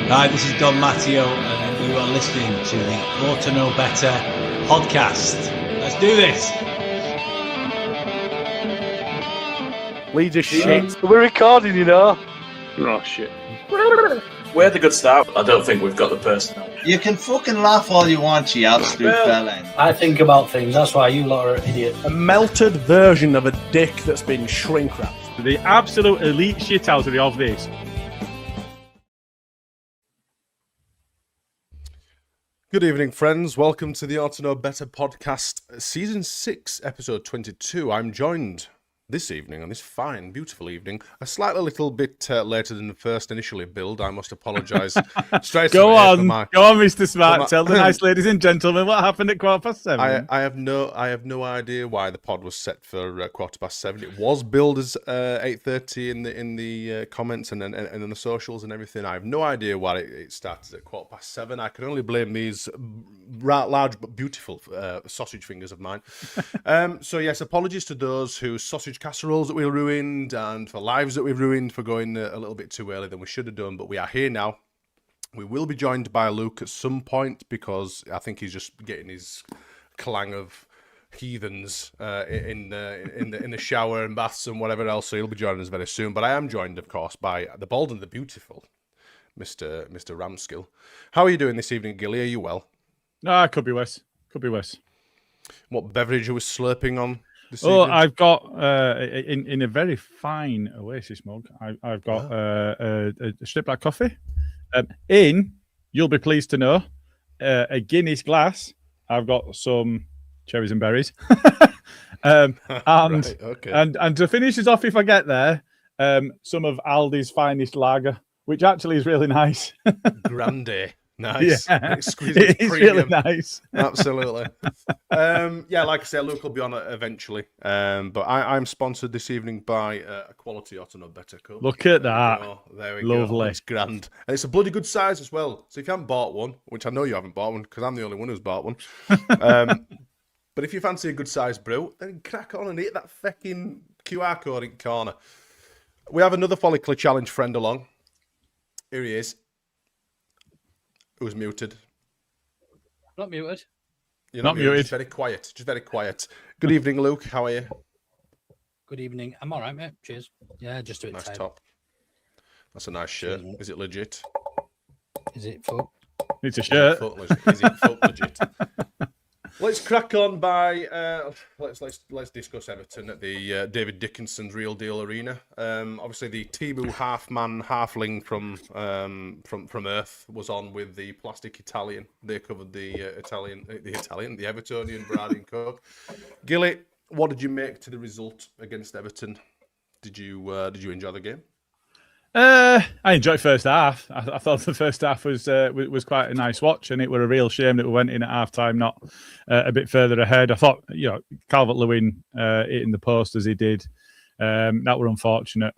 Hi, this is Don Matteo, and you are listening to the Ought to Know Better podcast. Let's do this. Leeds are shit. We're recording, you know. Oh, shit. We're the good start. I don't think we've got the personnel. You can fucking laugh all you want, you absolute bellend. I think about things, that's why you lot are idiots. A melted version of a dick that's been shrink wrapped. The absolute elite shithousery of this. Good evening, friends. Welcome to the Ought to Know Better podcast, season 6, episode 22. I'm joined this evening, on this fine, beautiful evening, a slightly little bit later than the first initially billed. I must apologise straight Go away. on, Mr. Smart. Tell the nice ladies and gentlemen what happened at 7:15. I have no idea why the pod was set for 7:15. It was billed as 8:30 in the comments and in the socials and everything. I have no idea why it started at 7:15. I can only blame these large but beautiful sausage fingers of mine. So yes, apologies to those whose sausage casseroles that we ruined and for lives that we've ruined for going a little bit too early than we should have done, but we are here now. We will be joined by Luke at some point because I think he's just getting his clang of heathens in the shower and baths and whatever else, so he'll be joining us very soon. But I am joined, of course, by the bold and the beautiful Mr. Ramskill. How are you doing this evening, Gilly? Are you well? No, could be worse. Could be worse. What beverage are we slurping on this evening? I've got in a very fine Oasis mug. I've got a strip black coffee. You'll be pleased to know, a Guinness glass. I've got some cherries and berries. Right, okay. and to finish us off, if I get there, some of Aldi's finest lager, which actually is really nice. Grande. Nice. Yeah, exquisite. It's really nice. Absolutely. Yeah, like I said, Luke will be on it eventually. But I'm sponsored this evening by a quality Ought to Know Better cup. Look at that. There we Lovely. go. It's grand. And it's a bloody good size as well. So if you haven't bought one, which I know you haven't bought one because I'm the only one who's bought one. But if you fancy a good size brew, then crack on and hit that fucking QR code in the corner. We have another Follicular Challenge friend along. Here he is. Who's muted? Not muted. You're not muted. Just very quiet. Good evening, Luke. How are you? Good evening. I'm all right, mate. Cheers. Yeah, just a bit Nice tired. top. That's a nice shirt. Is it legit? Is it full? It's a shirt. Is it foot legit? Let's crack on by let's discuss Everton at the David Dickinson's Real Deal Arena. Obviously, the Timu half-man, halfling from Earth was on with the Plastic Italian. They covered the Evertonian Brady and Coke. Gilly, what did you make to the result against Everton? Did you enjoy the game? I enjoyed first half. I thought the first half was quite a nice watch, and it were a real shame that we went in at half time not a bit further ahead. I thought, Calvert-Lewin hitting the post as he did, that were unfortunate.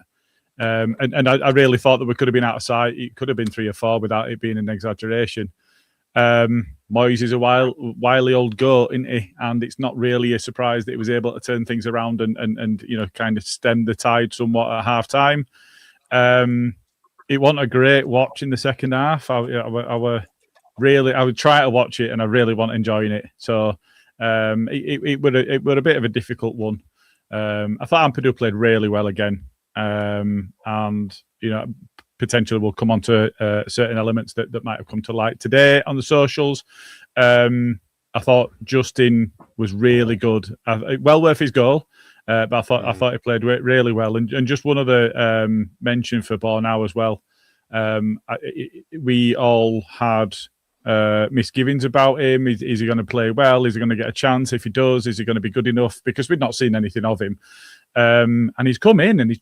And I really thought that we could have been out of sight. It could have been 3 or 4 without it being an exaggeration. Moyes is a wily old goat, isn't he? And it's not really a surprise that he was able to turn things around and kind of stem the tide somewhat at half time. It wasn't a great watch in the second half. I would try to watch it, and I really wasn't enjoying it. So it were a bit of a difficult one. I thought Ampadu played really well again, and potentially we'll come on to certain elements that might have come to light today on the socials. I thought Justin was really good, well worth his goal. But I thought he played really well, and just one other mention for Bornau as well. We all had misgivings about him. Is he going to play well? Is he going to get a chance? If he does, is he going to be good enough? Because we've not seen anything of him, and he's come in and he's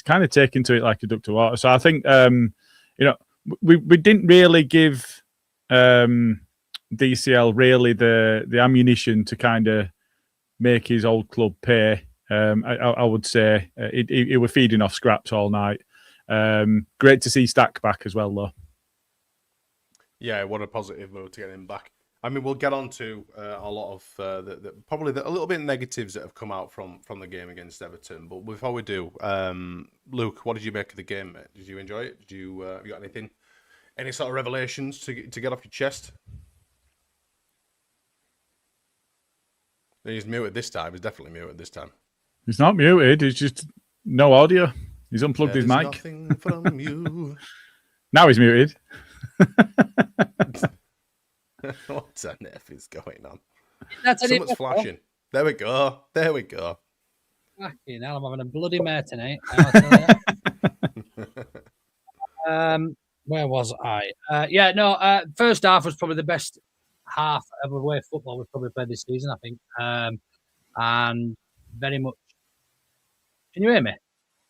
kind of taken to it like a duck to water. So I think we didn't really give DCL really the ammunition to kind of make his old club pay. I would say he were feeding off scraps all night. Great to see Stack back as well, though. Yeah, what a positive move to get him back. I mean, we'll get on to a lot of probably a little bit of negatives that have come out from the game against Everton. But before we do, Luke, what did you make of the game, mate? Did you enjoy it? Did you have you got any sort of revelations to get off your chest? He's muted this time. He's definitely muted this time. He's not muted. He's just no audio. He's unplugged his mic. Nothing from you. Now he's muted. What on earth is going on? That's Someone's flashing. There we go. There we go. Fucking hell, I'm having a bloody mare tonight. I'll tell you. Where was I? First half was probably the best half of away football we've probably played this season, I think. And very much. Can you hear me?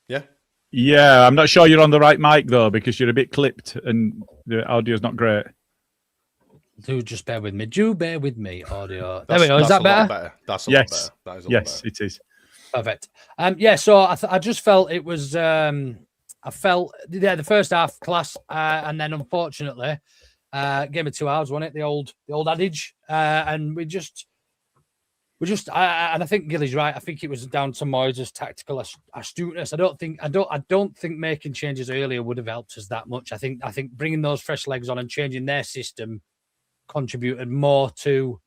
Yeah. Yeah, I'm not sure you're on the right mic though, because you're a bit clipped and the audio's not great. Do just bear with me. Do bear with me, audio. There we go. Is that better? That's a lot better. That is a lot better. It is. Perfect. So I just felt it was. I felt the first half class, and then unfortunately, game of 2 hours, wasn't it? The old adage, and we just. And I think Gilly's right. I think it was down to Moyes' tactical astuteness. I don't think making changes earlier would have helped us that much. I think bringing those fresh legs on and changing their system contributed more to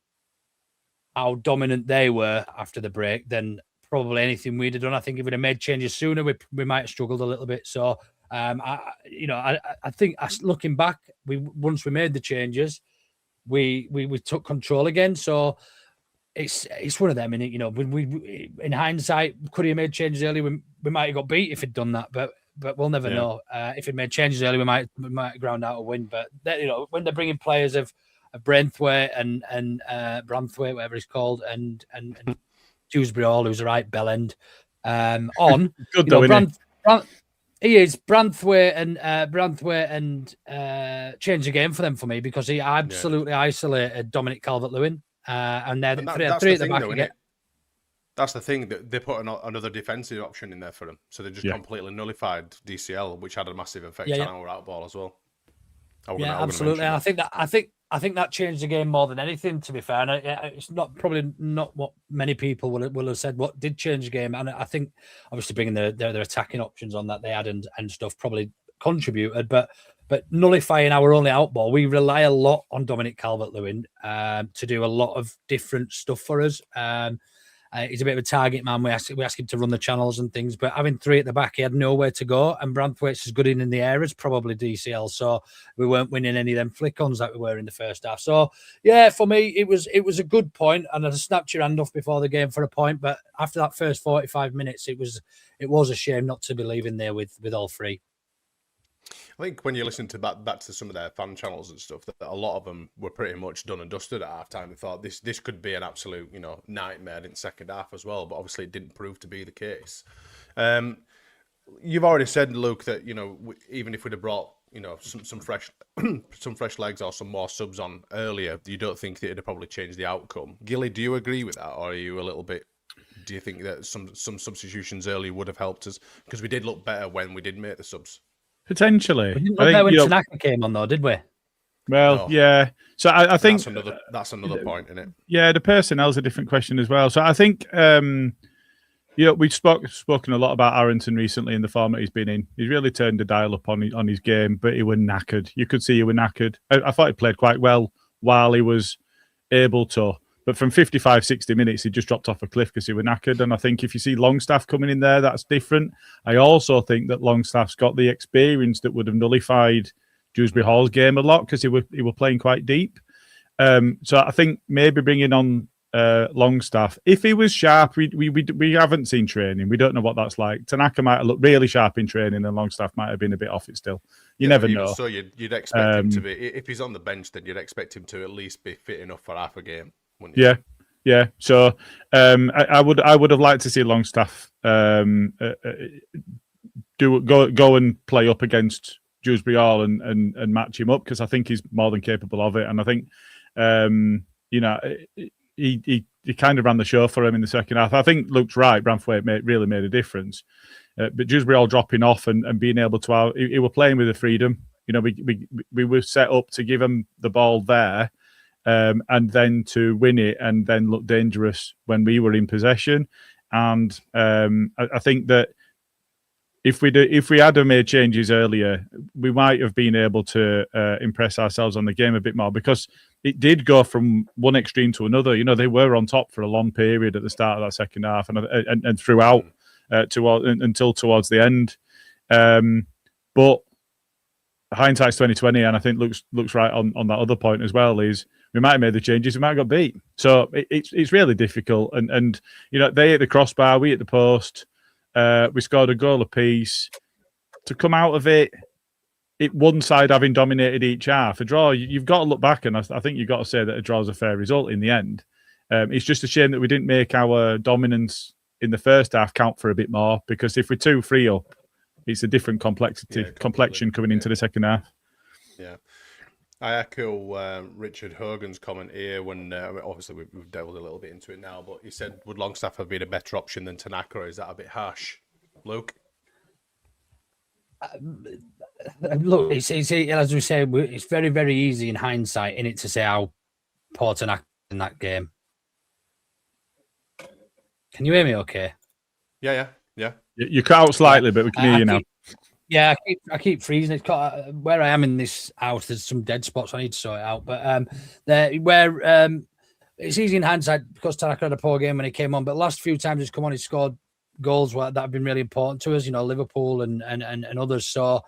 how dominant they were after the break than probably anything we'd have done. I think if we'd have made changes sooner, we might have struggled a little bit. So, I think looking back, once we made the changes, we took control again. So. It's one of them, innit? You know, we in hindsight, could he have made changes early? We might have got beat if he'd done that, but we'll never know. If he'd made changes early, we might have ground out a win. But when they're bringing players of Braithwaite and Branthwaite, whatever he's called, and Dewsbury Hall, who's a right bell end, on good though, he is Branthwaite and changed the game for them for me because he absolutely isolated Dominic Calvert-Lewin. And they're three at the back again. That's the thing, that they put another defensive option in there for him, so they just completely nullified DCL, which had a massive effect on our outball as well. Absolutely. And I think that changed the game more than anything. To be fair, and it's probably not what many people will have said. What did change the game, and I think obviously bringing their attacking options on that they had and stuff probably contributed, but nullifying our only outball, we rely a lot on Dominic Calvert-Lewin to do a lot of different stuff for us. He's a bit of a target man. We ask him to run the channels and things, but having three at the back, he had nowhere to go. And Branthwaite's as good in the air as probably DCL, so we weren't winning any of them flick-ons that we were in the first half. So yeah, for me, it was a good point, and I snapped your hand off before the game for a point. But after that first 45 minutes, it was a shame not to be leaving there with all three. I think when you listen to back to some of their fan channels and stuff, that a lot of them were pretty much done and dusted at halftime. They thought this could be an absolute nightmare in the second half as well, but obviously it didn't prove to be the case. You've already said, Luke, that even if we'd have brought some fresh some fresh legs or some more subs on earlier, you don't think that it'd have probably changed the outcome. Gilly, do you agree with that, or are you a little bit? Do you think that some substitutions early would have helped us, because we did look better when we did make the subs? Potentially. We didn't look there when Tanaka came on, though, did we? Well, yeah. So I think that's another point, isn't it? Yeah, the personnel's a different question as well. So I think we've spoken a lot about Arrington recently in the format he's been in. He's really turned the dial up on his game, but he was knackered. You could see he was knackered. I thought he played quite well while he was able to. But from 55, 60 minutes, he just dropped off a cliff because he was knackered. And I think if you see Longstaff coming in there, that's different. I also think that Longstaff's got the experience that would have nullified Dewsbury Hall's game a lot, because he were playing quite deep. So I think maybe bringing on Longstaff, if he was sharp, we haven't seen training. We don't know what that's like. Tanaka might have looked really sharp in training, and Longstaff might have been a bit off it still. You never know. So you'd expect him to be, if he's on the bench, then you'd expect him to at least be fit enough for half a game. Yeah. So I would have liked to see Longstaff go and play up against Dewsbury Hall and match him up, because I think he's more than capable of it. And I think he kind of ran the show for him in the second half. I think Luke's right. Branthwaite really made a difference. But Dewsbury Hall dropping off and being able to he were playing with the freedom. We were set up to give him the ball there. and then to win it and then look dangerous when we were in possession. And I think that if we had made changes earlier, we might have been able to impress ourselves on the game a bit more, because it did go from one extreme to another. You know, they were on top for a long period at the start of that second half and throughout until towards the end. But hindsight's 2020, and I think looks right on that other point as well. Is we might have made the changes, we might have got beat. So it's really difficult. And you know, they hit the crossbar, we hit the post. We scored a goal apiece. To come out of it, one side having dominated each half, a draw, you've got to look back, and I think you've got to say that a draw is a fair result in the end. It's just a shame that we didn't make our dominance in the first half count for a bit more, because if we're 2-3 up, it's a different complexion coming into the second half. Yeah. I echo Richard Hogan's comment here when, obviously we've delved a little bit into it now, but he said, would Longstaff have been a better option than Tanaka? Is that a bit harsh? Luke? Look, it's as we say, it's very, very easy in hindsight in it to say how poor Tanaka in that game. Can you hear me okay? Yeah. You cut out slightly, but we can hear you now. Yeah, I keep freezing. It's got, where I am in this house, there's some dead spots. I need to sort it out. But it's easy in hindsight because Tanaka had a poor game when he came on. But the last few times he's come on, he's scored goals that have been really important to us. You know, Liverpool and others. So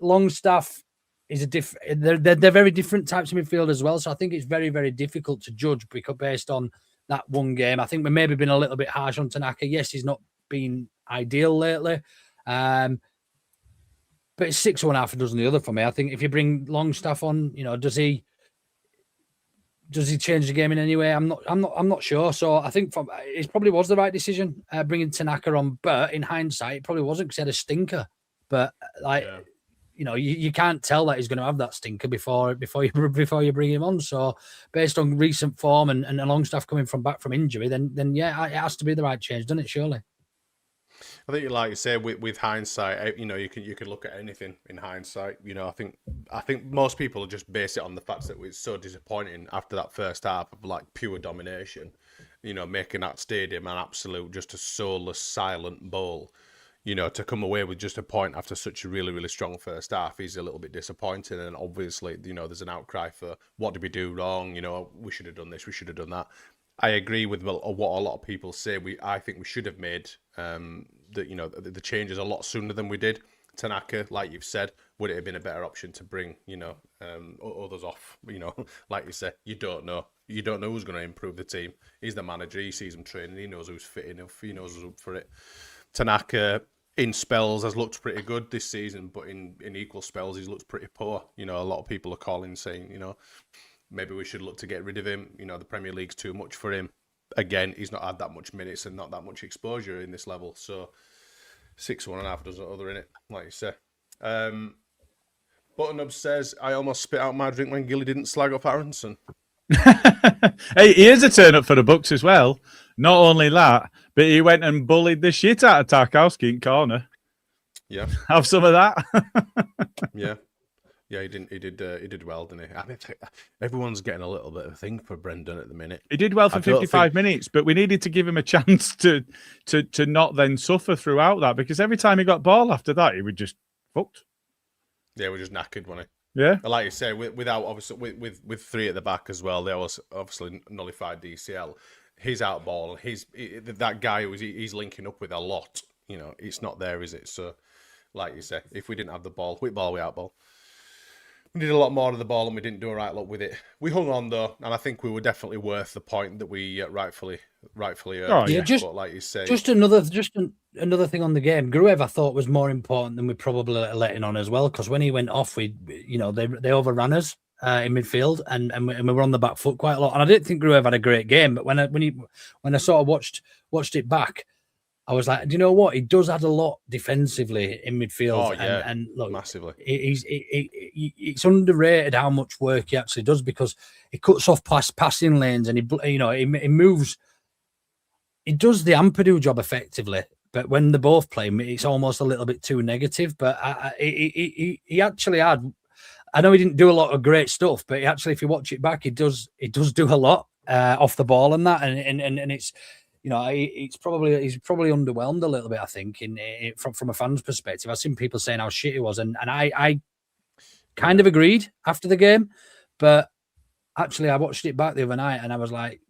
Longstaff is they're very different types of midfield as well. So I think it's very, very difficult to judge based on that one game. I think we maybe been a little bit harsh on Tanaka. Yes, he's not been ideal lately. But it's 6 1 half a dozen the other for me. I think if you bring Longstaff on, you know, does he change the game in any way? I'm not sure. So I think it probably was the right decision bringing Tanaka on. But in hindsight, it probably wasn't because he had a stinker. But you know, you can't tell that he's going to have that stinker before you bring him on. So based on recent form and Longstaff coming back from injury, then yeah, it has to be the right change, doesn't it? Surely. I think, like you say, with hindsight, you know, you can look at anything in hindsight. You know, I think most people just base it on the fact that it was so disappointing after that first half of like pure domination. You know, making that stadium an absolute, just a soulless, silent bowl. You know, to come away with just a point after such a really, really strong first half is a little bit disappointing. And obviously, you know, there's an outcry for what did we do wrong? You know, we should have done this, we should have done that. I agree with what a lot of people say. I think we should have made the changes a lot sooner than we did. Tanaka, like you've said, would it have been a better option to bring, you know, others off? You know, like you said, you don't know who's going to improve the team. He's the manager. He sees them training. He knows who's fit enough. He knows who's up for it. Tanaka, in spells, has looked pretty good this season, but in equal spells, he's looked pretty poor. You know, a lot of people are calling saying, you know, maybe we should look to get rid of him. You know, the Premier League's too much for him. Again, he's not had that much minutes and not that much exposure in this level. So 6 1 half dozen other in it, like you say. Button-Up says, I almost spit out my drink when Gilly didn't slag up Aronson. Hey, he is a turn up for the Bucks as well. Not only that, but he went and bullied the shit out of Tarkowski in corner. Yeah. Have some of that. Yeah. Yeah, he did well, didn't he? I mean, everyone's getting a little bit of a thing for Brendan at the minute. He did well for 55 minutes, but we needed to give him a chance to not then suffer throughout that, because every time he got ball after that, he would just fucked. Yeah, we're just knackered, wasn't he? Yeah. Like you say, without obviously with 3 at the back as well, they was obviously nullified DCL. He's out ball, and that guy who he's linking up with a lot. You know, it's not there, is it? So, like you say, if we didn't have the ball, we out ball. We did a lot more of the ball and we didn't do a right lot with it. We hung on though, and I think we were definitely worth the point that we rightfully earned. Oh, yeah. But like you say, just another thing on the game. Gruev, I thought, was more important than we probably letting on as well, because when he went off, they overran us in midfield and we were on the back foot quite a lot. And I didn't think Gruev had a great game, but when I sort of watched it back, I was like, do you know what? He does add a lot defensively in midfield. Oh, yeah. And look, massively. It's underrated how much work he actually does, because he cuts off passing lanes and he moves. He does the Ampadu job effectively, but when they're both playing, it's almost a little bit too negative. But he actually had I know he didn't do a lot of great stuff, but actually, if you watch it back, he does do a lot off the ball and that, and it's, you know, he's probably underwhelmed a little bit. I think from a fan's perspective, I've seen people saying how shit he was, and I kind of agreed after the game, but actually, I watched it back the other night, and I was like,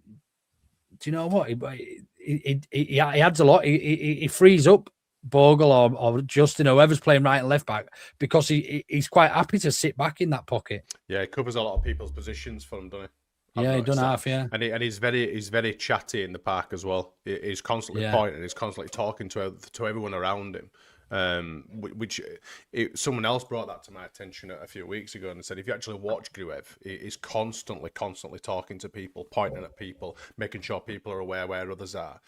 do you know what? He adds a lot. He frees up Bogle or Justin, whoever's playing right and left back, because he's quite happy to sit back in that pocket. Yeah, he covers a lot of people's positions for them, doesn't he? Yeah, he done half, yeah. And he's very chatty in the park as well. He's constantly pointing, he's constantly talking to everyone around him. Someone else brought that to my attention a few weeks ago and said, if you actually watch Gruev, he's constantly talking to people, pointing at people, making sure people are aware where others are.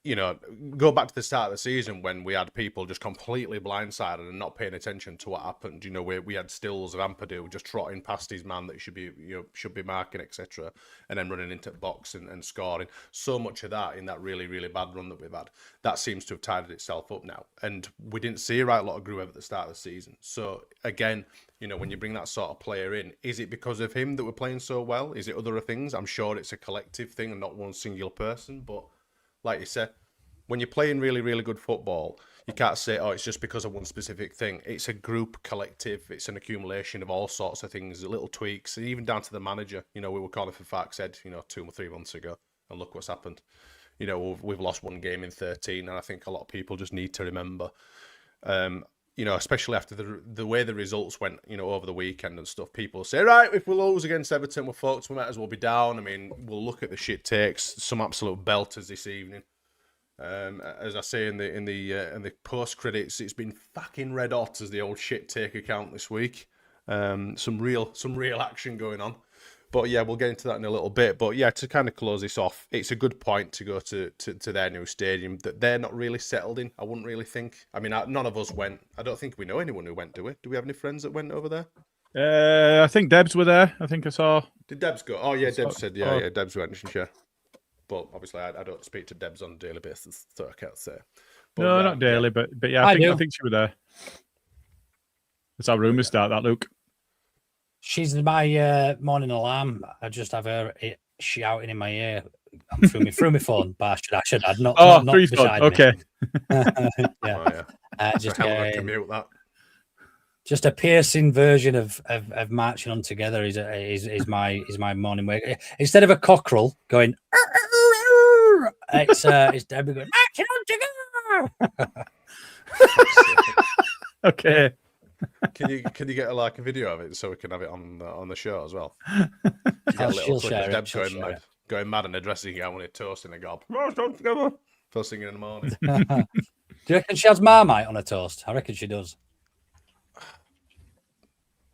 You know, go back to the start of the season when we had people just completely blindsided and not paying attention to what happened. You know, we had stills of Ampadu just trotting past his man that he should be marking, etc., and then running into the box and scoring. So much of that in that really, really bad run that we've had, that seems to have tidied itself up now. And we didn't see a right lot of Gruev at the start of the season. So again, you know, when you bring that sort of player in, is it because of him that we're playing so well? Is it other things? I'm sure it's a collective thing and not one singular person, but like you said, when you're playing really, really good football, you can't say, oh, it's just because of one specific thing. It's a group collective. It's an accumulation of all sorts of things, little tweaks, even down to the manager. You know, we were calling for Fark's head, 2 or 3 months ago, and look what's happened. You know, we've lost one game in 13, and I think a lot of people just need to remember, especially after the way the results went, over the weekend and stuff. People say, right, if we lose against Everton, we're fucked. We might as well be down. I mean, we'll look at the shit takes. Some absolute belters this evening. As I say in the post credits, it's been fucking red hot as the old shit take account this week. Some real action going on. But yeah, we'll get into that in a little bit. But yeah, to kind of close this off, it's a good point to go to their new stadium that they're not really settled in. I wouldn't really think. I mean, none of us went. I don't think we know anyone who went, do we? Do we have any friends that went over there? I think Debs were there. I think I saw. Did Debs go? Oh yeah, Debs said yeah. Debs went, didn't she? But obviously, I don't speak to Debs on a daily basis, so I can't say. But, no, not daily, but yeah, I think she was there. That's how rumours start. That Luke. She's my morning alarm. I just have her shouting in my ear through my phone. But I should add not. Oh, not through phone. Okay. Yeah. Just I can mute that. Just a piercing version of marching on together is my morning wake. Instead of a cockerel going, it's Debbie going marching on together. Okay. Can you get a video of it so we can have it on the show as well? She'll share it. Going mad and addressing you when it's toasting a gob. Together. First thing in the morning. Do you reckon she has Marmite on her toast? I reckon she does.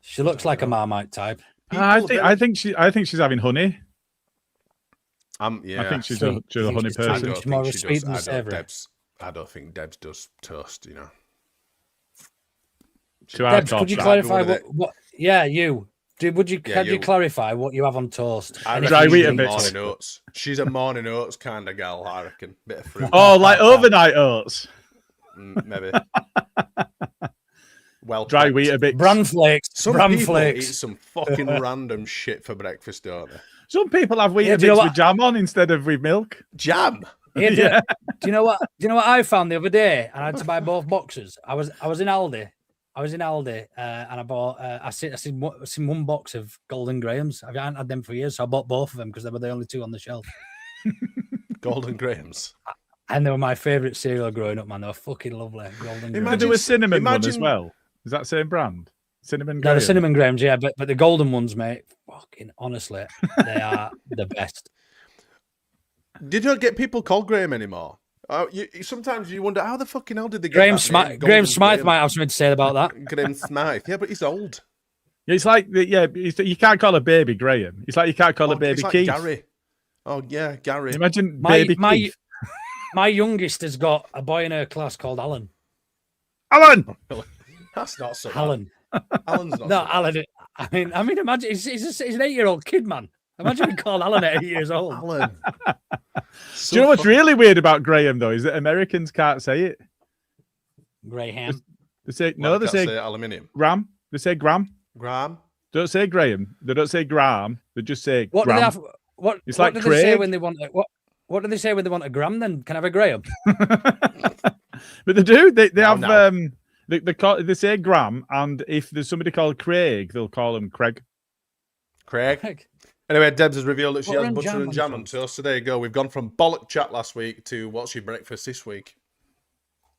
She looks like a Marmite type. I think she's having honey. Yeah. I think she's a honey person. She's more sweet than savoury. I don't think Debs does toast. Debs, could you clarify what? Yeah, you. Would you clarify what you have on toast? Dry wheat bits. Morning oats. She's a morning oats kind of gal, I reckon. Bit of fruit. Oh, like overnight oats. Maybe. Well, dry wheat bits. Bran flakes. Some people eat some fucking random shit for breakfast, don't they? Some people have wheat bits with jam on instead of with milk. Jam. Yeah. Do you know what? I found the other day? And I had to buy both boxes. I was in Aldi. And I bought. I seen one box of Golden Grahams. I haven't had them for years, so I bought both of them because they were the only two on the shelf. Golden Grahams. And they were my favourite cereal growing up, man. They were fucking lovely. Golden Grahams. There was cinnamon one as well. Is that the same brand? Cinnamon Graham? No, the cinnamon grahams, yeah, but the golden ones, mate, fucking honestly, they are the best. Did you not get people called Graham anymore? Sometimes you wonder how the fucking hell did they get Graham Smythe might have something to say about that. Graham Smythe, yeah, but he's old. It's like you can't call a baby Graham. It's like you can't call a baby Keith. Gary. Oh yeah, Gary. Imagine baby Keith. My youngest has got a boy in her class called Alan. Alan. That's not so. Alan. Alan's not. No, so Alan. I mean, imagine he's an 8-year-old kid, man. Imagine being called Alan at 8 years old. Alan. Do you know what's really weird about Graham though? Is that Americans can't say it. Graham. They say aluminium. Graham. They say Graham. Graham. Don't say Graham. They don't say Graham. They just say What do Graham. they have? What? It's What like do they say Craig. when they want what? What do they say when they want a Graham? Then can I have a Graham? But they do. They have No. they say Graham, and if there's somebody called Craig, they'll call him Craig. Craig. Anyway, Debs has revealed that she Butter has and butter jam and on jam on toast. toast. So there you go. We've gone from bollock chat last week to what's your breakfast this week.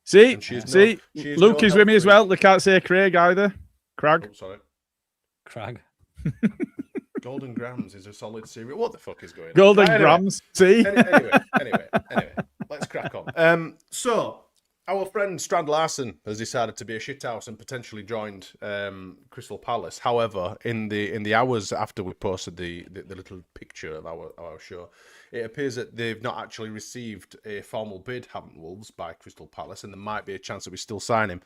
See, And she's see, no- she's Luke no is with me health as well. They can't say Craig either. Crag. Oh, sorry. Crag. Golden Grams is a solid cereal. What the fuck is going on? Golden Right, Grams. See, Anyway, let's crack on. So, our friend Strand Larson has decided to be a shithouse and potentially joined Crystal Palace. However, in the hours after we posted the little picture of our show, it appears that they've not actually received a formal bid, haven't Wolves, by Crystal Palace, and there might be a chance that we still sign him.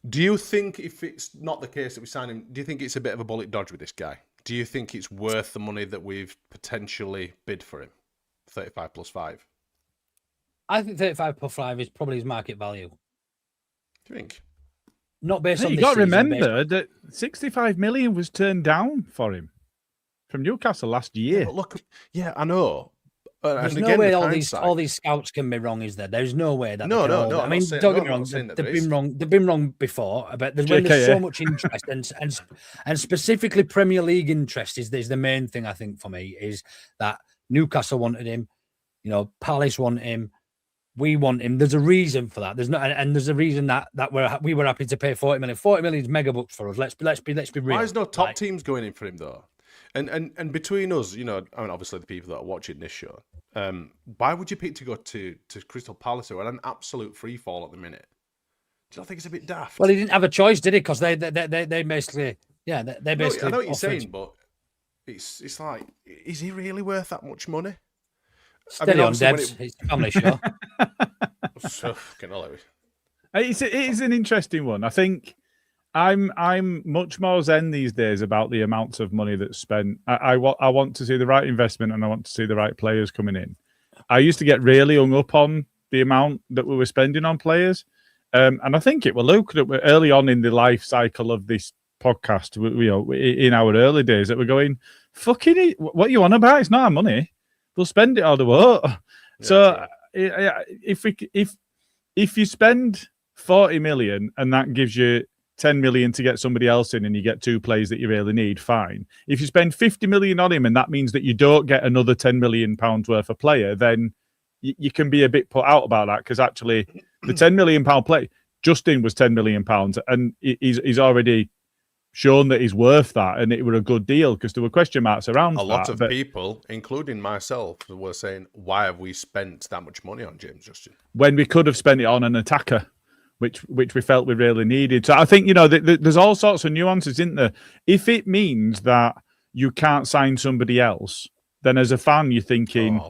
Do you think if it's not the case that we sign him, do you think it's a bit of a bullet dodge with this guy? Do you think it's worth the money that we've potentially bid for him? 35 plus 5. I think 35 plus 5 is probably his market value. Do you think? Not based on you this got to season, remember that 65 million was turned down for him from Newcastle last year. Yeah, but look, I know. There's And no again, way with all hindsight- these scouts can be wrong, is there? There's no way that. No, they can no, all- no, I I'm mean, not saying- don't no, get me I'm wrong. not saying that They've there been is. wrong. They've been wrong before. But when there's so much interest and specifically Premier League interest is the main thing I think for me is that Newcastle wanted him. You know, Palace want him. We want him. There's a reason for that. There's not, and there's a reason that we were happy to pay 40 million. 40 million is mega bucks for us. Let's be real. Why is no top Like, teams going in for him though? And between us, you know, I mean, obviously the people that are watching this show, why would you pick to go to Crystal Palace who are an absolute free fall at the minute? Do you not think it's a bit daft? Well, he didn't have a choice, did he? Because they basically, they No, basically. I know what you're offered- saying, but it's like, is he really worth that much money? Steady on, obviously when Debs. It's a family show. So fucking hilarious. It is an interesting one. I think I'm much more zen these days about the amounts of money that's spent. I want to see the right investment and I want to see the right players coming in. I used to get really hung up on the amount that we were spending on players, and I think it will look that we're early on in the life cycle of this podcast. In our early days, that we're going, fucking it, what you on about? It's not our money. They'll spend it or they won't. So if you spend 40 million and that gives you 10 million to get somebody else in and you get two players that you really need, fine. If you spend 50 million on him and that means that you don't get another 10 million pounds worth of player, then you can be a bit put out about that, because actually the 10 million pound play, Justin was 10 million pounds and he's already shown that he's worth that, and it were a good deal because there were question marks around A lot of but people, including myself, were saying, why have we spent that much money on James Justin? when we could have spent it on an attacker, which we felt we really needed. So I think, there's all sorts of nuances, isn't there? If it means that you can't sign somebody else, then as a fan, you're thinking,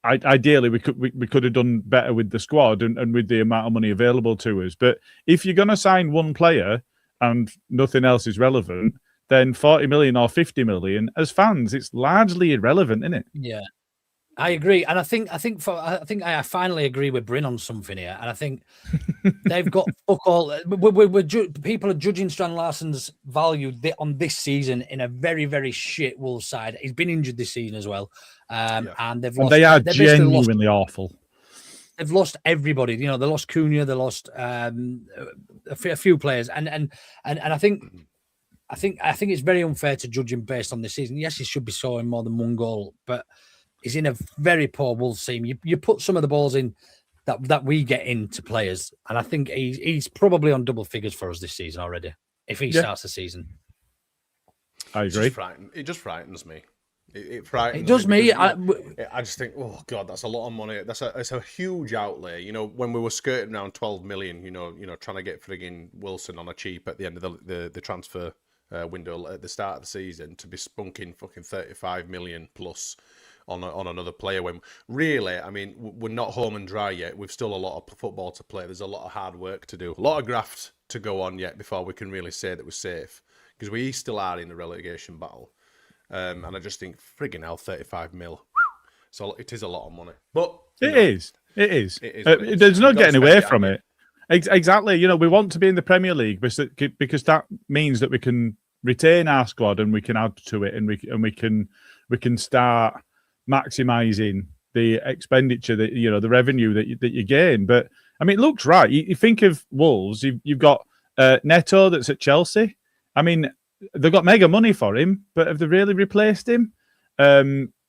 ideally we could have done better with the squad and with the amount of money available to us. But if you're going to sign one player and nothing else is relevant, then 40 million or 50 million, as fans, it's largely irrelevant, isn't it? Yeah, I agree, and I think I finally agree with Bryn on something here, and I think they've got fuck all. People are judging Strand Larsen's value on this season in a very, very shit Wolves side. He's been injured this season as well, and they've lost. They are basically genuinely awful. They've lost everybody. They lost Cunha. They lost a few players, and I think it's very unfair to judge him based on this season. Yes, he should be scoring more than one goal, but he's in a very poor Wolves team. You put some of the balls in that we get into players, and I think he's probably on double figures for us this season already if he starts the season. I agree. It just frightens me. It frightens. It does me. I just think, oh god, that's a lot of money. It's a huge outlay. When we were skirting around 12 million, trying to get frigging Wilson on a cheap at the end of the transfer window at the start of the season, to be spunking fucking 35 million plus on another player, when really, I mean, we're not home and dry yet. We've still a lot of football to play. There's a lot of hard work to do, a lot of graft to go on yet before we can really say that we're safe, because we still are in the relegation battle. And I just think, friggin' hell, 35 mil. So it is a lot of money. But It is. There's You've no got to getting spend away it, from haven't it. Exactly. We want to be in the Premier League because that means that we can retain our squad and we can add to it, and we can start maximising the expenditure that the revenue that you gain. But I mean, Luke's right. You think of Wolves, you've got Neto that's at Chelsea. I mean, they've got mega money for him, but have they really replaced him?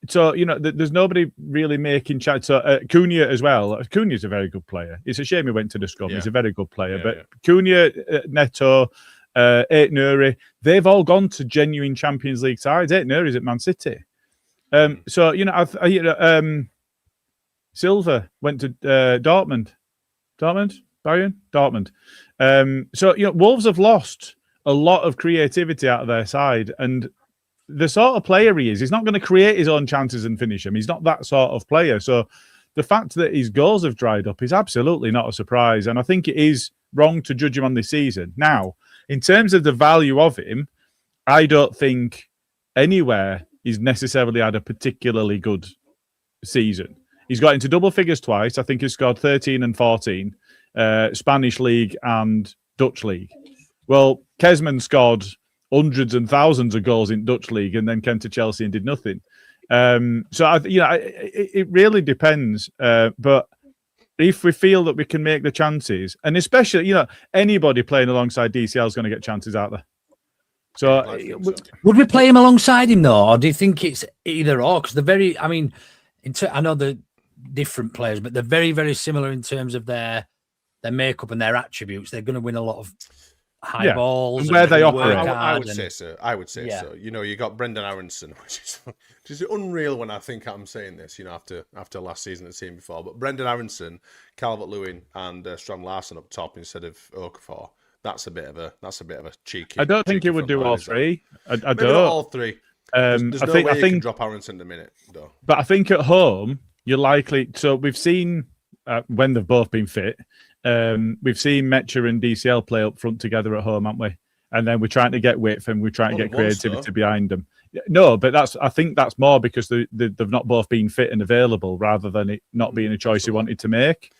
So there's nobody really making chance. So Cunha as well. Cunha's a very good player. It's a shame he went to the scrum. He's a very good player. But Cunha, Neto, Ait Nouri, they've all gone to genuine Champions League sides. Ait Nouri's at Man City. So Silva went to Dortmund. Dortmund. So Wolves have lost a lot of creativity out of their side, and the sort of player he's not going to create his own chances and finish them. He's not that sort of player. So the fact that his goals have dried up is absolutely not a surprise. And I think it is wrong to judge him on this season. Now, in terms of the value of him, I don't think anywhere he's necessarily had a particularly good season. He's got into double figures twice. I think he's scored 13 and 14, Spanish League and Dutch League. Well, Kezman scored hundreds and thousands of goals in Dutch League and then came to Chelsea and did nothing. So it really depends. But if we feel that we can make the chances, and especially anybody playing alongside DCL is going to get chances out there. So would we play him alongside him though, or do you think it's either or? Because I know they're different players, but they're very, very similar in terms of their makeup and their attributes. They're going to win a lot of high balls and where they operate. I would say so. You got Brendan Aronson, which is unreal when I think I'm saying this. After last season I've seen before, but Brendan Aronson, Calvert-Lewin, and Strong Larson up top instead of Okafor. That's a bit of a cheeky. I don't think he would do all three. I don't. Not all three. There's no way you can drop Aronson in a minute, though. But I think at home you're likely. So we've seen when they've both been fit. We've seen Metcher and DCL play up front together at home, haven't we? And then we're trying to get width and we're trying to get creativity behind them. No, but I think that's more because they've not both been fit and available, rather than it not being a choice he wanted to make.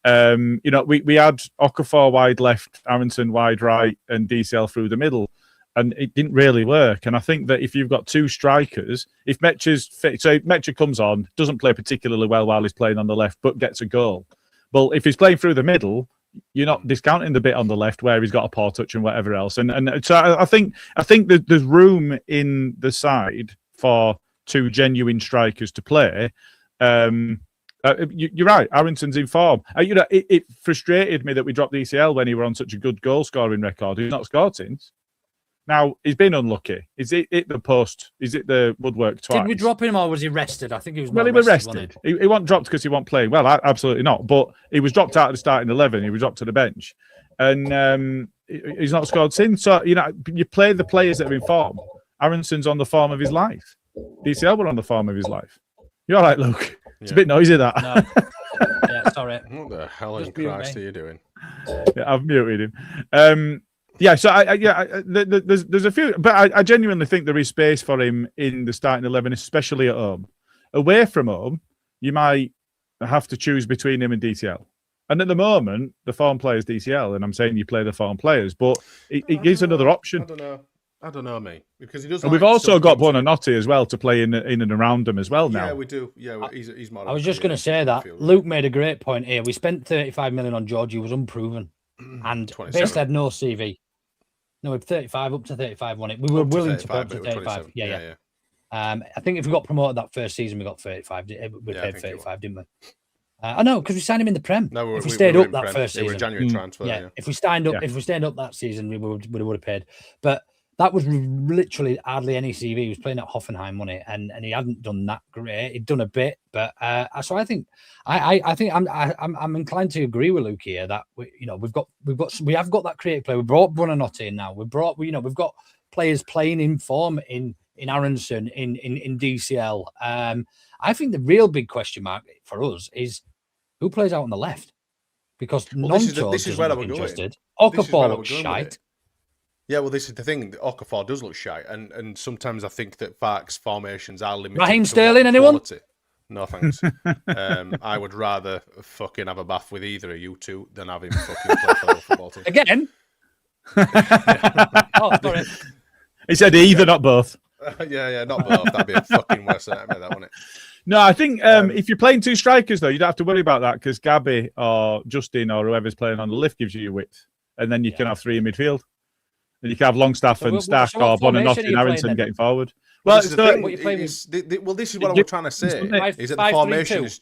We had Okafor wide left, Aronson wide right, and DCL through the middle, and it didn't really work. And I think that if you've got two strikers, if Metcher's fit, so Metcher comes on, doesn't play particularly well while he's playing on the left, but gets a goal. Well, if he's playing through the middle, you're not discounting the bit on the left where he's got a poor touch and whatever else. And so I think that there's room in the side for two genuine strikers to play. You're right. Aronson's in form. It frustrated me that we dropped DCL when he were on such a good goal scoring record. He's not scored since. Now he's been unlucky. Is it the post? Is it the woodwork twice? Did we drop him or was he rested? I think he was. Well, he was rested. He wasn't dropped because he wasn't playing well. Absolutely not. But he was dropped out of the starting 11. He was dropped to the bench, and he's not scored since. So you play the players that are in form. Aronson's on the form of his life. DCL were on the form of his life. You're all right, Luke. It's a bit noisy, that. No. Yeah, sorry. What the hell in Christ are you doing? Yeah, I've muted him. So there's a few, but I genuinely think there is space for him in the starting 11, especially at home. Away from home, you might have to choose between him and DCL. And at the moment, the form player is DCL, and I'm saying you play the form players, but it gives another option. I don't know, mate, because he does. And we've also got Buonanotte as well to play in and around him as well now. Yeah, we do. Yeah, he's more. I was just going to say that Luke made a great point here. We spent 35 million on George. He was unproven, and basically had no CV. No, 35 up to 35 won it. We were willing to put up to 35. Yeah. I think if we got promoted that first season, we got 35. We paid 35, didn't we? I know, because we signed him in the Prem. No, if we stayed up that first season, we were a January transfer. Yeah. If we stayed up that season, we would have paid. But that was literally hardly any CV. He was playing at Hoffenheim, wasn't it? And he hadn't done that great. He'd done a bit, but so I think I'm inclined to agree with Luke here that we have got that creative player. We brought Buonanotte in now. We've got players playing in form in Aronson, in DCL. I think the real big question mark for us is who plays out on the left, because this is where I was going. Okafor looks shite. Yeah, well, this is the thing. Okafor does look shy, and sometimes I think that Farke's formations are limited. Raheem Sterling, anyone? No thanks. I would rather fucking have a bath with either of you two than have him fucking play for the football team. Again? Oh, sorry. He said either, not both. Yeah, not both. That'd be a fucking worse nightmare, that, wouldn't it? No, I think if you're playing two strikers, though, you don't have to worry about that because Gabby or Justin or whoever's playing on the left gives you width. And then you can have three in midfield. And you can have Longstaff and Stack or Bonanotti and Aronson getting forward. Well, this is what I'm trying to say. Is that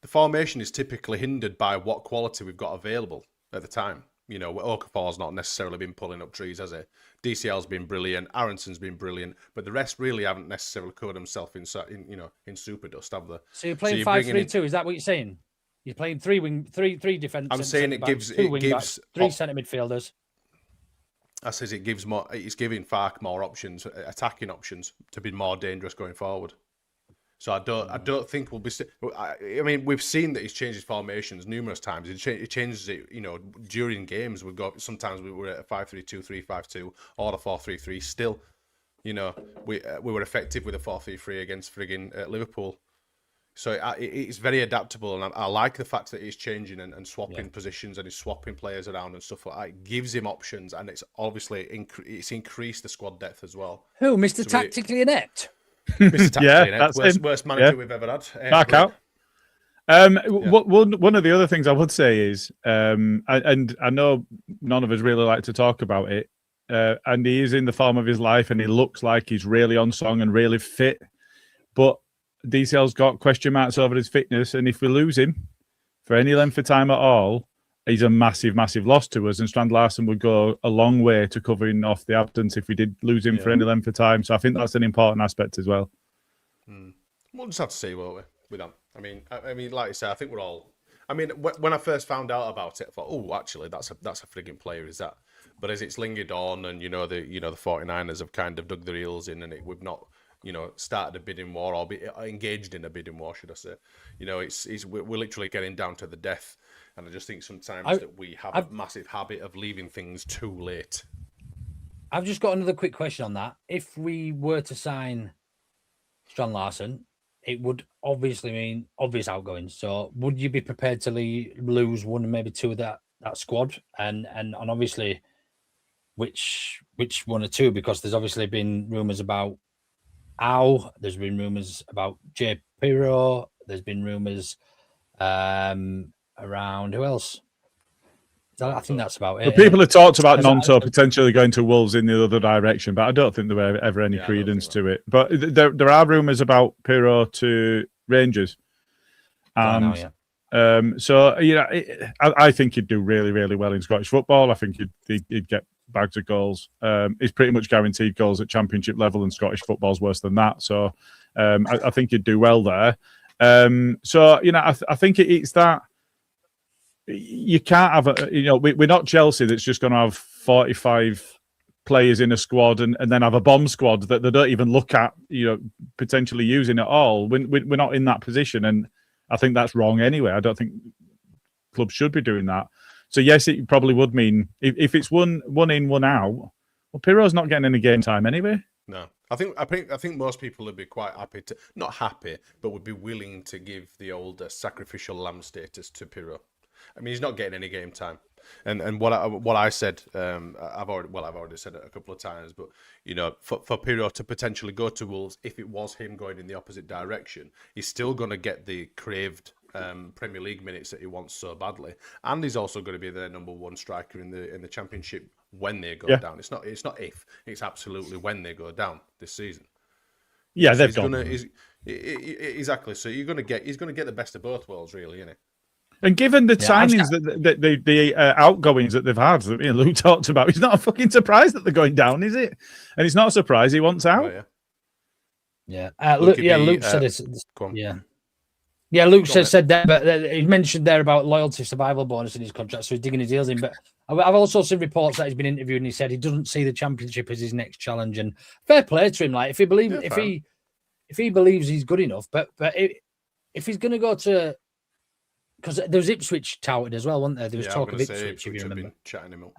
the formation is typically hindered by what quality we've got available at the time. You know, Okafor's not necessarily been pulling up trees, has he? DCL's been brilliant, Aronson's been brilliant, but the rest really haven't necessarily covered themselves in super dust, have they? So you're playing 5-3-2. Is that what you're saying? You're playing three defense. I'm saying it gives three centre midfielders. I says it gives more. It's giving Fark more options, attacking options, to be more dangerous going forward. So I don't think we'll be. I mean, we've seen that he's changed his formations numerous times. He changes it, during games. Sometimes we were at a 5-3-2, 3-5-2, or the 4-3-3. Still, we were effective with a 4-3-3 against frigging Liverpool. So it's very adaptable, and I like the fact that he's changing and swapping positions and he's swapping players around and stuff like that. It gives him options, and it's obviously it's increased the squad depth as well. Who, Mr. Tactically Inept? Mr. Tactically Inept, worst manager we've ever had. Back out. One of the other things I would say is, and I know none of us really like to talk about it, and he is in the form of his life, and he looks like he's really on song and really fit, but DCL's got question marks over his fitness, and if we lose him for any length of time at all, he's a massive, massive loss to us. And Strand Larsen would go a long way to covering off the absence if we did lose him for any length of time. So I think that's an important aspect as well. We'll just have to see, won't we? With that, I mean, like I said, I think we're all. I mean, when I first found out about it, I thought, oh, actually, that's a frigging player, is that? But as it's lingered on, and the 49ers have kind of dug their heels in, and we've not. Started a bidding war or be engaged in a bidding war, should I say? We're literally getting down to the death, and I just think sometimes that we have a massive habit of leaving things too late. I've just got another quick question on that. If we were to sign Strand Larsen, it would obviously mean obvious outgoings. So would you be prepared to lose one, maybe two of that squad, and obviously which one or two? Because there's obviously been rumours about Al, there's been rumours about Jay Pirro, there's been rumours around who else? I think that's about it. Well, people have talked about Nonto potentially going to Wolves in the other direction, but I don't think there were ever any credence to it. But there are rumours about Pirro to Rangers. And I think he'd do really, really well in Scottish football. I think he'd get bags of goals. He's pretty much guaranteed goals at championship level, and Scottish football's worse than that. So I think he'd do well there. I think it's that you can't have we're not Chelsea that's just going to have 45 players in a squad and then have a bomb squad that they don't even look at potentially using at all. We're not in that position, and I think that's wrong anyway. I don't think clubs should be doing that. So yes, it probably would mean if it's one in, one out. Well, Pirro's not getting any game time anyway. No, I think most people would be quite happy to, not happy, but would be willing to give the old sacrificial lamb status to Pirro. I mean, he's not getting any game time, and what I said, I've already said it a couple of times, but for Pirro to potentially go to Wolves, if it was him going in the opposite direction, he's still going to get the craved Premier League minutes that he wants so badly, and he's also going to be their number one striker in the Championship when they go down. It's not if, it's absolutely when they go down this season. Yeah, they've gone. Exactly. So he's going to get the best of both worlds, really, isn't it? And given the signings the outgoings that they've had, that Luke talked about, it's not a fucking surprise that they're going down, is it? And it's not a surprise he wants out. Oh, yeah. Luke said this. Yeah, Luke said that, but he mentioned there about loyalty survival bonus in his contract, so he's digging his heels in. But I've also seen reports that he's been interviewed and he said he doesn't see the Championship as his next challenge. And fair play to him, like if he believes he's good enough, but if he's going to go to, because there was Ipswich touted as well, wasn't there? There was talk of Ipswich, if you remember. Chatting him up.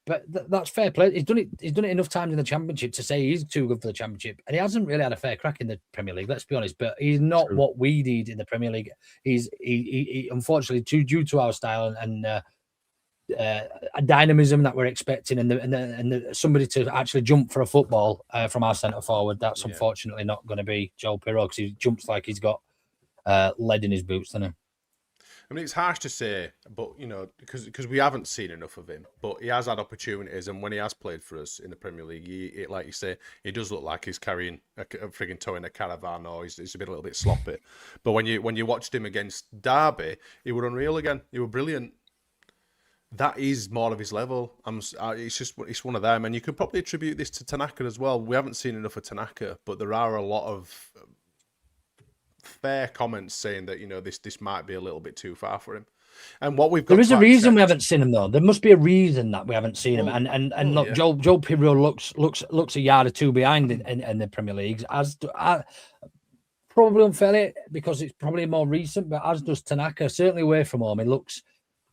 But that's fair play. He's done it enough times in the Championship to say he's too good for the Championship, and he hasn't really had a fair crack in the Premier League. Let's be honest, but he's not what we need in the Premier League. He unfortunately due to our style and a dynamism that we're expecting, and somebody to actually jump for a football from our centre forward. That's unfortunately not going to be Joel Pirro, because he jumps like he's got lead in his boots, doesn't he? I mean, it's harsh to say, but because we haven't seen enough of him, but he has had opportunities, and when he has played for us in the Premier League, like you say, he does look like he's carrying a frigging tow in a caravan, or he's a little bit sloppy. But when you watched him against Derby, he were unreal again. He were brilliant. That is more of his level. It's one of them, and you could probably attribute this to Tanaka as well. We haven't seen enough of Tanaka, but there are a lot of fair comments saying that this might be a little bit too far for him. And what we've got, there is a reason we haven't seen him, though. There must be a reason that we haven't seen him. And look, yeah. Joel Pirro looks a yard or two behind in the Premier League, probably unfairly, because it's probably more recent, but as does Tanaka. Certainly away from home, he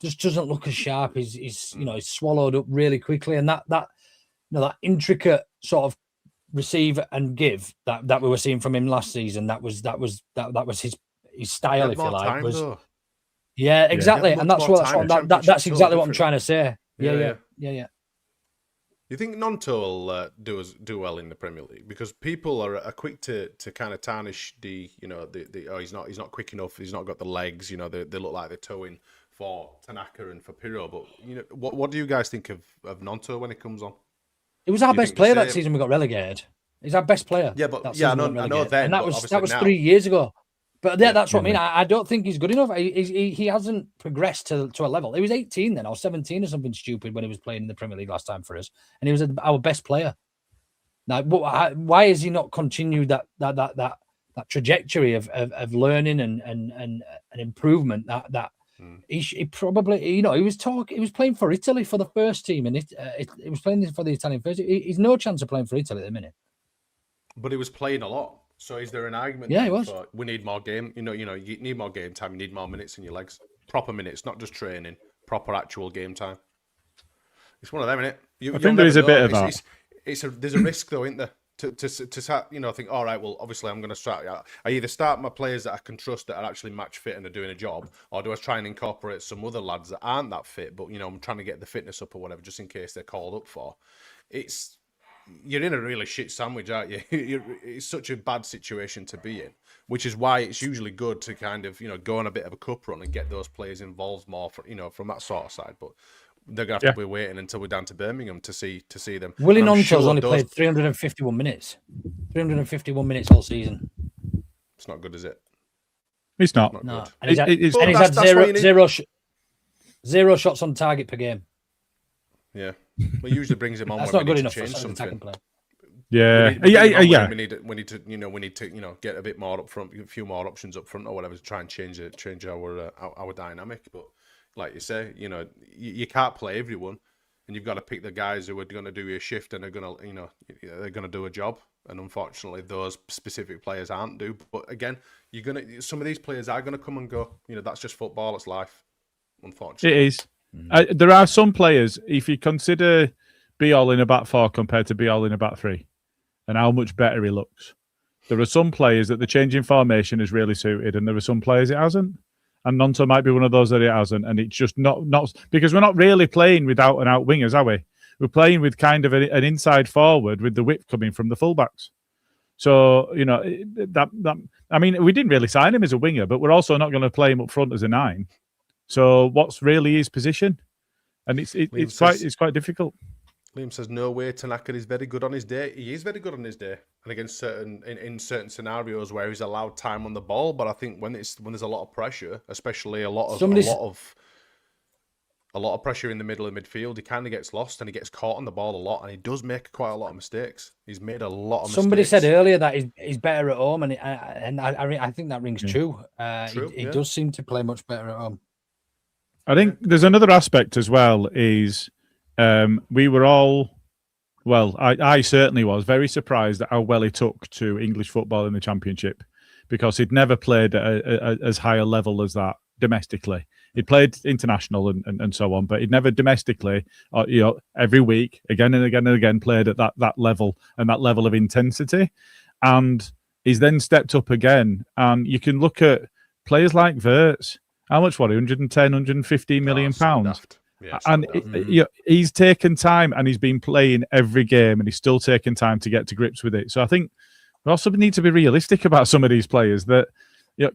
just doesn't look as sharp. He's swallowed up really quickly, and that intricate sort of receive and give that we were seeing from him last season, that was his style, if you like. Yeah, exactly, and that's exactly what I'm trying to say. Yeah. You think Nonto will do well in the Premier League? Because people are quick to kind of tarnish he's not quick enough, he's not got the legs, they look like they're towing for Tanaka and for Pirro. But what do you guys think of Nonto when it comes on? It was our best player that season we got relegated. He's our best player. Yeah, but I know then. And that was 3 years ago. But that's what I mean. I don't think he's good enough. He hasn't progressed to a level. He was 18 then, or 17 or something stupid when he was playing in the Premier League last time for us, and he was our best player. Now, why has he not continued that trajectory of learning and improvement? He probably, he was playing for Italy for the first team, and he was playing for the Italian first team. He's no chance of playing for Italy at the minute. But he was playing a lot. So is there an argument? Yeah, he was. We need more game. You need more game time. You need more minutes in your legs. Proper minutes, not just training. Proper actual game time. It's one of them, isn't it? I think there is a bit of that. There's a risk though, isn't there? To start, think, all right, well, obviously I'm going to start. I either start my players that I can trust that are actually match fit and are doing a job, or do I try and incorporate some other lads that aren't that fit, but I'm trying to get the fitness up or whatever, just in case they're called up for. You're in a really shit sandwich, aren't you? It's such a bad situation to be in, which is why it's usually good to kind of go on a bit of a cup run and get those players involved more, from that sort of side. But they're going to have to be waiting until we're down to Birmingham to see them. Willie Nonto's only played 351 minutes. 351 minutes all season. It's not good, is it? It's not. No. And he's had zero shots on target per game. Yeah. Well, usually brings him on. That's when not we good need enough to change something. Yeah. We need to get a bit more up front, a few more options up front or whatever to try and change our dynamic. But like you say, you can't play everyone, and you've got to pick the guys who are going to do your shift and are going to, they're going to do a job. And unfortunately, those specific players aren't do. But again, some of these players are going to come and go. That's just football. It's life. Unfortunately, it is. There are some players, if you consider Biol in a back four compared to Biol in a back three, and how much better he looks. There are some players that the change in formation has really suited, and there are some players it hasn't. And Nonto might be one of those that it hasn't, and it's just not because we're not really playing with out and out wingers, are we? We're playing with kind of an inside forward with the width coming from the fullbacks. So we didn't really sign him as a winger, but we're also not going to play him up front as a 9. So what's really his position? And it's quite difficult. Liam says no way. Tanaka is very good on his day. He is very good on his day, and against in certain scenarios where he's allowed time on the ball. But I think when there's a lot of pressure, especially a lot of pressure in the middle of midfield, he kind of gets lost and he gets caught on the ball a lot, and he does make quite a lot of mistakes. He's made a lot of mistakes. Somebody said earlier that he's better at home, and I think that rings true. He does seem to play much better at home. I think there's another aspect as well is we were all, I certainly was very surprised at how well he took to English football in the Championship, because he'd never played at as high a level as that domestically. He'd played international and so on, but he'd never domestically, every week, again and again and again, played at that level and that level of intensity. And he's then stepped up again. And you can look at players like Wirtz. How much, 110, 115 million pounds? Yeah, and he's taken time and he's been playing every game and he's still taking time to get to grips with it. So I think we also need to be realistic about some of these players. That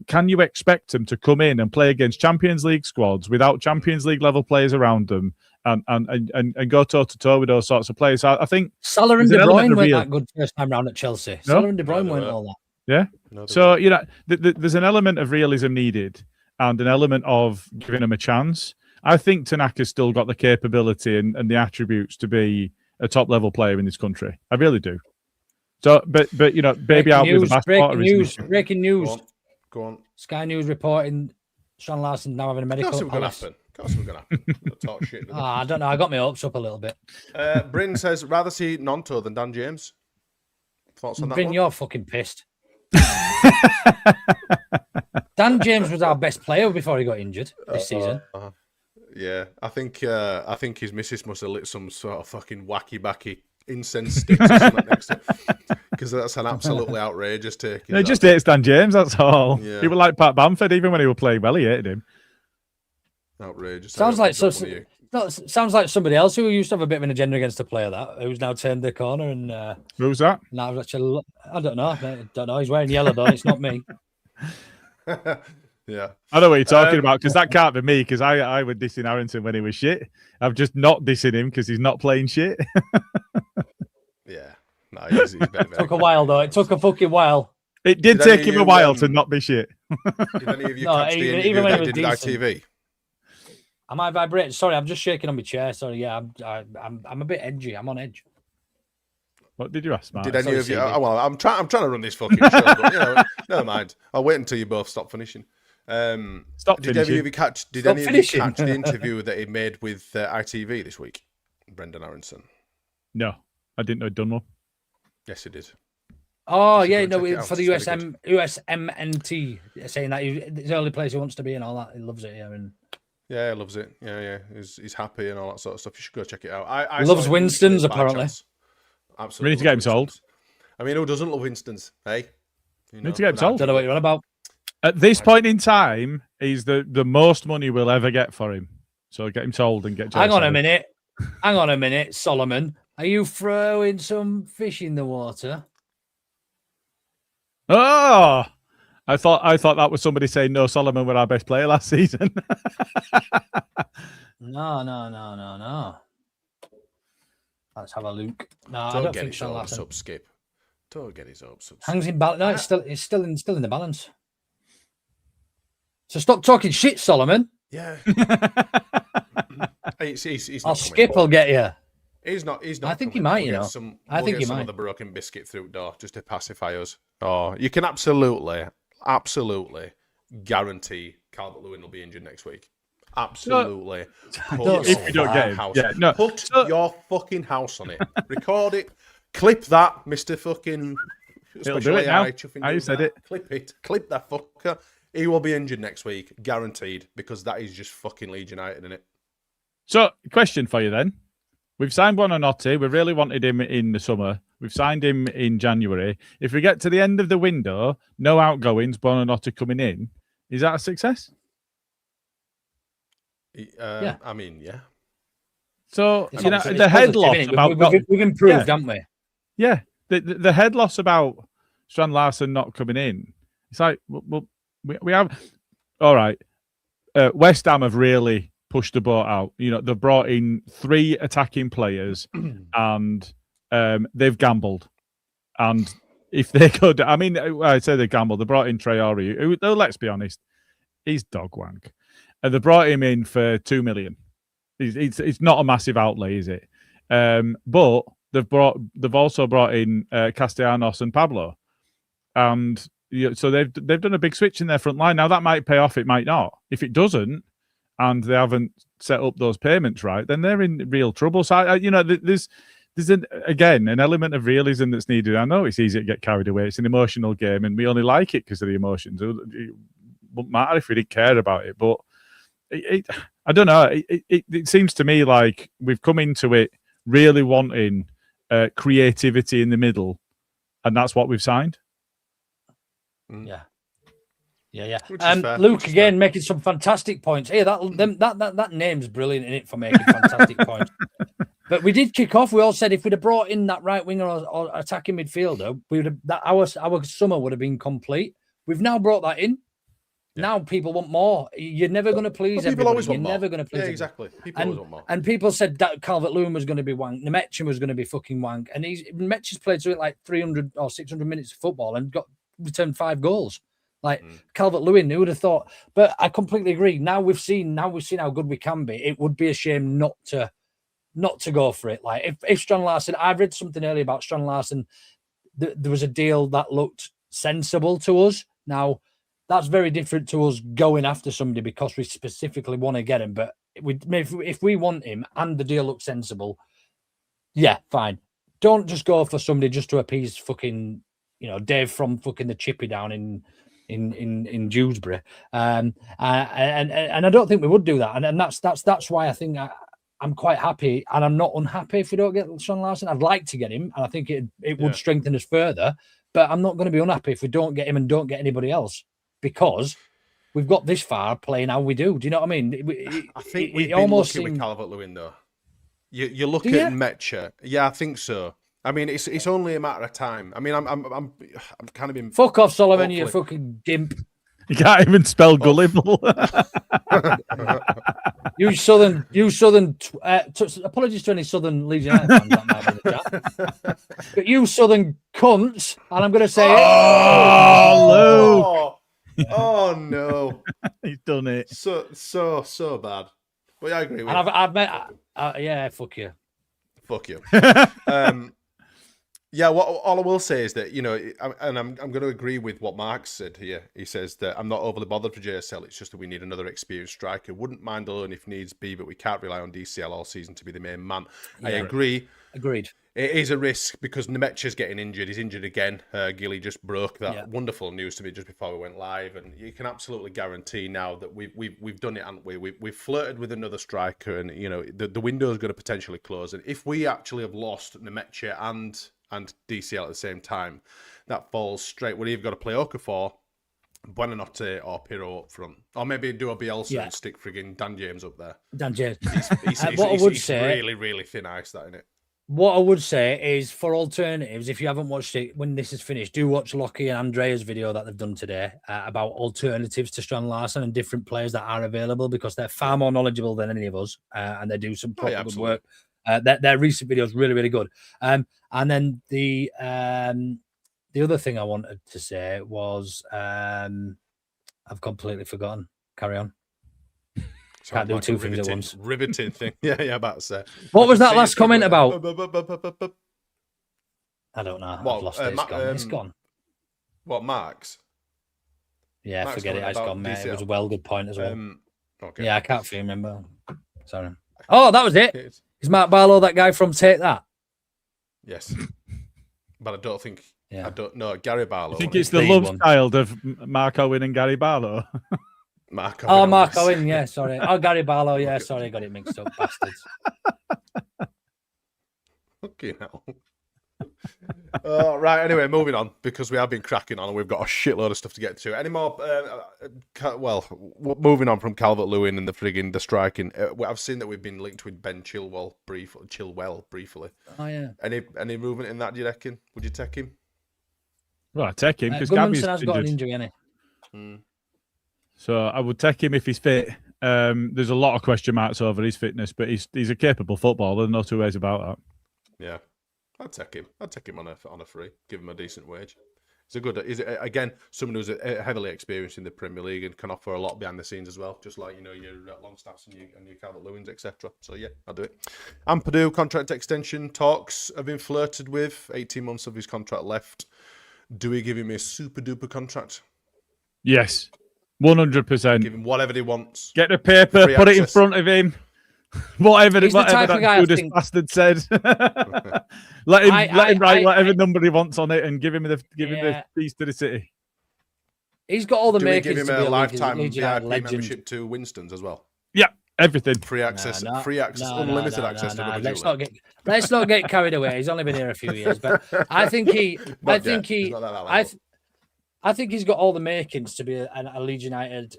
can you expect them to come in and play against Champions League squads without Champions League level players around them and go toe to toe with those sorts of players? I think Salah and De Bruyne weren't that good first time round at Chelsea. No? Salah and De Bruyne weren't all that. Yeah. No, So there's an element of realism needed and an element of giving them a chance. I think Tanaka's still got the capability and the attributes to be a top level player in this country. I really do. So, but baby out with the best Breaking news. Go on. Sky News reporting Sean Larson now having a medical. Of course it was going to happen. Talk shit. I don't know. I got my hopes up a little bit. Bryn says, rather see Nonto than Dan James. Thoughts on that Bryn, one? you're fucking pissed. Dan James was our best player before he got injured this season. Yeah, I think his missus must have lit some sort of fucking wacky-backy incense sticks or something next to it, because that's an absolutely outrageous take. He just hates Dan James, that's all. Yeah. He was like Pat Bamford, even when he was playing well, he hated him. Outrageous. Sounds like somebody else who used to have a bit of an agenda against a player who's now turned the corner and Who's that? now actually, I don't know. He's wearing yellow though. It's not me. Yeah, I know what you're talking about, because that can't be me, because I was dissing Harrington when he was shit. I'm just not dissing him because he's not playing shit. yeah. No, he's very, very Took a while though. It took a fucking while. It did take him a while to not be shit. Did any of you No, catch the even interview when that it was did at decent. ITV? Am I vibrating? Sorry, I'm just shaking on my chair. Sorry, yeah, I'm a bit edgy. I'm on edge. What did you ask, Mark? Did any Sorry, of you? Stevie. Well, I'm trying to run this fucking show, but never mind. I'll wait until you both stop finishing. Stop Did finishing. any of you catch? Did Stop any of finishing. you catch the interview that he made with ITV this week? Brendan Aronson. No, I didn't know he'd done one. Yes, he did. Oh should yeah, go and check it no, out. for the It's very USMNT saying that it's the only place he wants to be and all that. He loves it. Yeah, and Yeah, he loves it. Yeah. He's happy and all that sort of stuff. You should go check it out. I He loves saw it Winston's, by apparently. chance. Absolutely. We need to get him loves sold. Winston's. I mean, who doesn't love Winston's? Hey, Need to get him but sold. don't know what you're on about. At this point in time, he's the most money we'll ever get for him. So get him sold and get. Hang on a minute, Solomon. Are you throwing some fish in the water? Oh, I thought that was somebody saying no. Solomon were our best player last season. No. Let's have a look. No, I Don't don't get think his Sean hopes Larson up, Skip. Don't get his hopes up. hangs in balance. No, it's still in the balance. So stop talking shit, Solomon. Yeah. he's I'll not skip. coming. I'll get you. He's not. I think he coming. might. We'll You get know. some, I think he some might. of the broken biscuit through the door just to pacify us. Oh, you can absolutely guarantee Calvert-Lewin will be injured next week. Absolutely. If we don't get him, yeah, no. Put your fucking house on it. Record it. Clip that, Mr. Fucking. It'll do it now. I said it. Clip it. Clip that fucker. He will be injured next week, guaranteed, because that is just fucking Leeds United, isn't it? So, question for you then. We've signed Buonanotte. We really wanted him in the summer. We've signed him in January. If we get to the end of the window, no outgoings, Buonanotte coming in, is that a success? Yeah. I mean, yeah. So, It's you know, positive, the head isn't loss it? about... We've improved, haven't we? Yeah, the head loss about Strand Larson not coming in. It's like, well, we have... All right, West Ham have really pushed the boat out. You know, they've brought in 3 attacking players and they've gambled. And if they could... I mean, I say they gambled. They brought in Traore, who, though, let's be honest, he's dog wank. And they brought him in for 2 million. It's not a massive outlay, is it? But they've also brought in Castellanos and Pablo, and so they've done a big switch in their front line. Now that might pay off, it might not. If it doesn't, and they haven't set up those payments right, then they're in real trouble. So there's an element of realism that's needed. I know it's easy to get carried away. It's an emotional game, and we only like it because of the emotions. It wouldn't matter if we didn't care about it, but. I don't know. It seems to me like we've come into it really wanting creativity in the middle, and that's what we've signed. Yeah. Yeah. Which is fair, Luke which is again fair. making some fantastic points. Hey, that name's brilliant in it for making fantastic points. But we did kick off. We all said if we'd have brought in that right winger or attacking midfielder, we would have our summer would have been complete. We've now brought that in. Yeah. Now people want more. You're never going to please People always everybody. want You're more. never going to please. Yeah, everybody. exactly. People always want more. And people said that Calvert-Lewin was going to be wank. Nemechin was going to be fucking wank. And Nemechin's played something like 300 or 600 minutes of football and returned 5 goals. Like Calvert-Lewin, who would have thought? But I completely agree. Now we've seen how good we can be. It would be a shame not to go for it. Like if Strand Larsen, I've read something earlier about Strand Larsen. There was a deal that looked sensible to us. Now, that's very different to us going after somebody because we specifically want to get him. But if we want him and the deal looks sensible, yeah, fine. Don't just go for somebody just to appease fucking, Dave from fucking the Chippy down in Dewsbury. And I don't think we would do that. And that's why I think I'm quite happy, and I'm not unhappy if we don't get Sean Larsen. I'd like to get him, and I think it would strengthen us further. But I'm not going to be unhappy if we don't get him and don't get anybody else, because we've got this far playing how we do. Do you know what I mean? I think we've been lucky with Calvert-Lewin, though. You look at Mecha. Yeah, I think so. I mean, it's only a matter of time. I mean, I'm kind of been. Fuck off, Solomon, you fucking gimp. You can't even spell gullible. You southern. Apologies to any southern Leeds United fans that might be in the chat. But you southern cunts, and I'm going to say Luke. Oh no, he's done it. So bad. But yeah, I agree with and you. I've met. Yeah, fuck you. Fuck you. Yeah, all I will say is that, and I'm going to agree with what Mark said here. He says that I'm not overly bothered for JSL. It's just that we need another experienced striker. Wouldn't mind alone if needs be, but we can't rely on DCL all season to be the main man. Yeah. I agree. Agreed. It is a risk because Nemecha's getting injured. He's injured again. Gilly just broke that wonderful news to me just before we went live, and you can absolutely guarantee now that we've done it, haven't we? We've flirted with another striker, and the window is going to potentially close. And if we actually have lost Nemecha and DCL at the same time, that falls straight. We've either got to play Okafor, Buonanotte, or Pirro up front, or maybe do a Bielsa and stick frigging Dan James up there. Dan James. He's really, really thin ice, that, isn't it? What I would say is, for alternatives, if you haven't watched it, when this is finished, do watch Lockie and Andrea's video that they've done today about alternatives to Strand Larsen and different players that are available, because they're far more knowledgeable than any of us, and they do some proper good work. Their recent video is really, really good. And then the other thing I wanted to say was I've completely forgotten. Carry on. Can't do two things at once. Riveting thing. Yeah, about to say. What was that last comment about? I don't know. I've lost it. It's gone. What, Mark's? Yeah, Mark's forget it. It's gone, mate. DCL. It was a well good point as well. Okay. Yeah, I can't remember. Sorry. Oh, that was it. Is Mark Barlow that guy from Take That? Yes. But I don't think... Yeah. I don't know. Gary Barlow. I think it's the love child of Mark Owen and Gary Barlow. Mark Owen. Oh, Mark Owen, yeah, sorry. Oh, Gary Barlow, yeah, sorry, I got it mixed up, bastards. Fucking hell. Right, anyway, moving on, because we have been cracking on and we've got a shitload of stuff to get to. Any more, moving on from Calvert-Lewin and the striking, I've seen that we've been linked with Ben Chilwell briefly. Oh, yeah. Any movement in that, do you reckon? Would you take him? Well, I'd take him, because Gudmundsson has got an injury, hasn't he? So I would take him if he's fit. There's a lot of question marks over his fitness, but he's a capable footballer. There's no two ways about that. Yeah, I'd take him. I'd take him on a free. Give him a decent wage. He's again someone who's heavily experienced in the Premier League and can offer a lot behind the scenes as well. Just like your Longstaffs and your Calvert-Lewins, etc. So yeah, I'll do it. Ampadu contract extension talks have been flirted with. 18 months of his contract left. Do we give him a super duper contract? Yes. 100%. Give him whatever he wants. Get the paper, put it in front of him. Whatever that Judas bastard said. let him write whatever number he wants on it and give him the keys to the city. He's got all the makings. Give him to a lifetime VIP membership to Winston's as well. Yeah, everything. Free access, unlimited access to the Let's not get carried away. He's only been here a few years, but I think I think he's got all the makings to be a Leeds United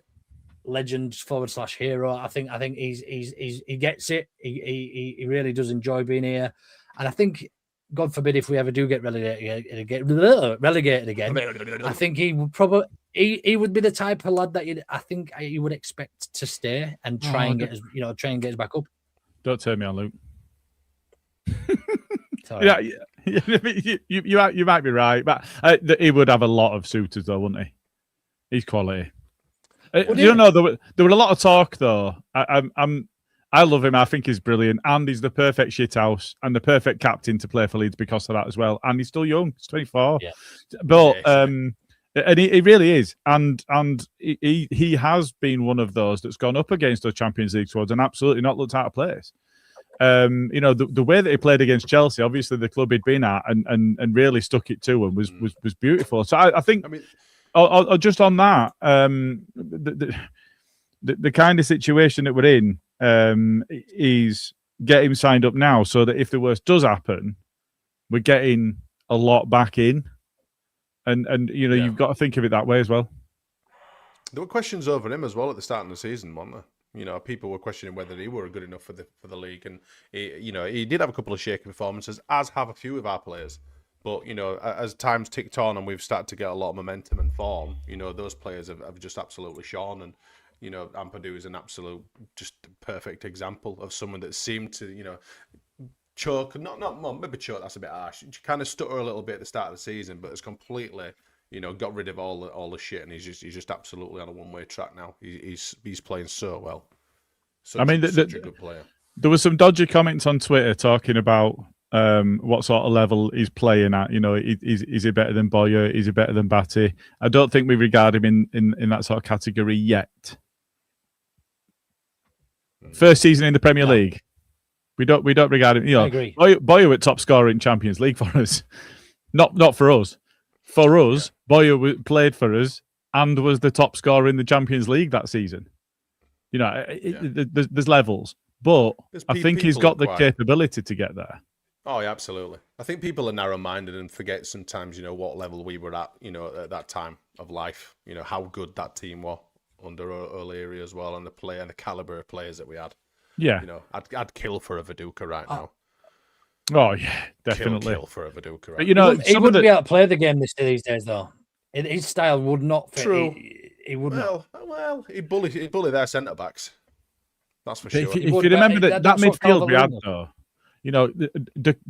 legend / hero. I think he gets it. He really does enjoy being here, and I think, God forbid, if we ever do get relegated again, I think he would probably he would be the type of lad that you would expect to stay and try and get us back up. Don't turn me on, Luke. Sorry. You might be right, but he would have a lot of suitors though, wouldn't he? He's quality. You know, there were a lot of talk though. I love him. I think he's brilliant, and he's the perfect shithouse and the perfect captain to play for Leeds because of that as well. And he's still young; he's 24. Yeah. But and he really is, and he has been one of those that's gone up against those Champions League squads and absolutely not looked out of place. You know, the way that he played against Chelsea, obviously the club he'd been at, and really stuck it to him was beautiful. So I think, just on that, the kind of situation that we're in is get him signed up now, so that if the worst does happen, we're getting a lot back in, and you know, you've got to think of it that way as well. There were questions over him as well at the start of the season, weren't there? You know, people were questioning whether he were good enough for the league, and he did have a couple of shaky performances, as have a few of our players. But you know, as time's ticked on and we've started to get a lot of momentum and form, you know, those players have just absolutely shone. And you know, Ampadu is an absolute, just perfect example of someone that seemed to, you know, choke, maybe choke, that's a bit harsh. She kind of stutter a little bit at the start of the season, but has completely, you know, got rid of all the shit, and he's just absolutely on a one-way track now. He's playing so well. Such a good player. There was some dodgy comments on Twitter talking about what sort of level he's playing at. You know, is he better than Boyer? Is he better than Batty? I don't think we regard him in that sort of category yet. First season in the Premier League, we don't regard him. You know, I agree. Boyer was top scorer in Champions League for us, not for us. For us, Boyer played for us and was the top scorer in the Champions League that season. You know, there's levels, but I think he's got the capability to get there. Oh, yeah, absolutely. I think people are narrow-minded and forget sometimes, you know, what level we were at, you know, at that time of life. You know, how good that team was under O'Leary as well, and the caliber of players that we had. Yeah. You know, I'd kill for a Viduka right now. Oh yeah, definitely. Kill for a Viduka. Right? But you know, he wouldn't be able to play the game these days, though. His style would not fit. True. He would not. Well, he'd bully their centre backs. That's for sure. If you remember that midfield we had, though, you know,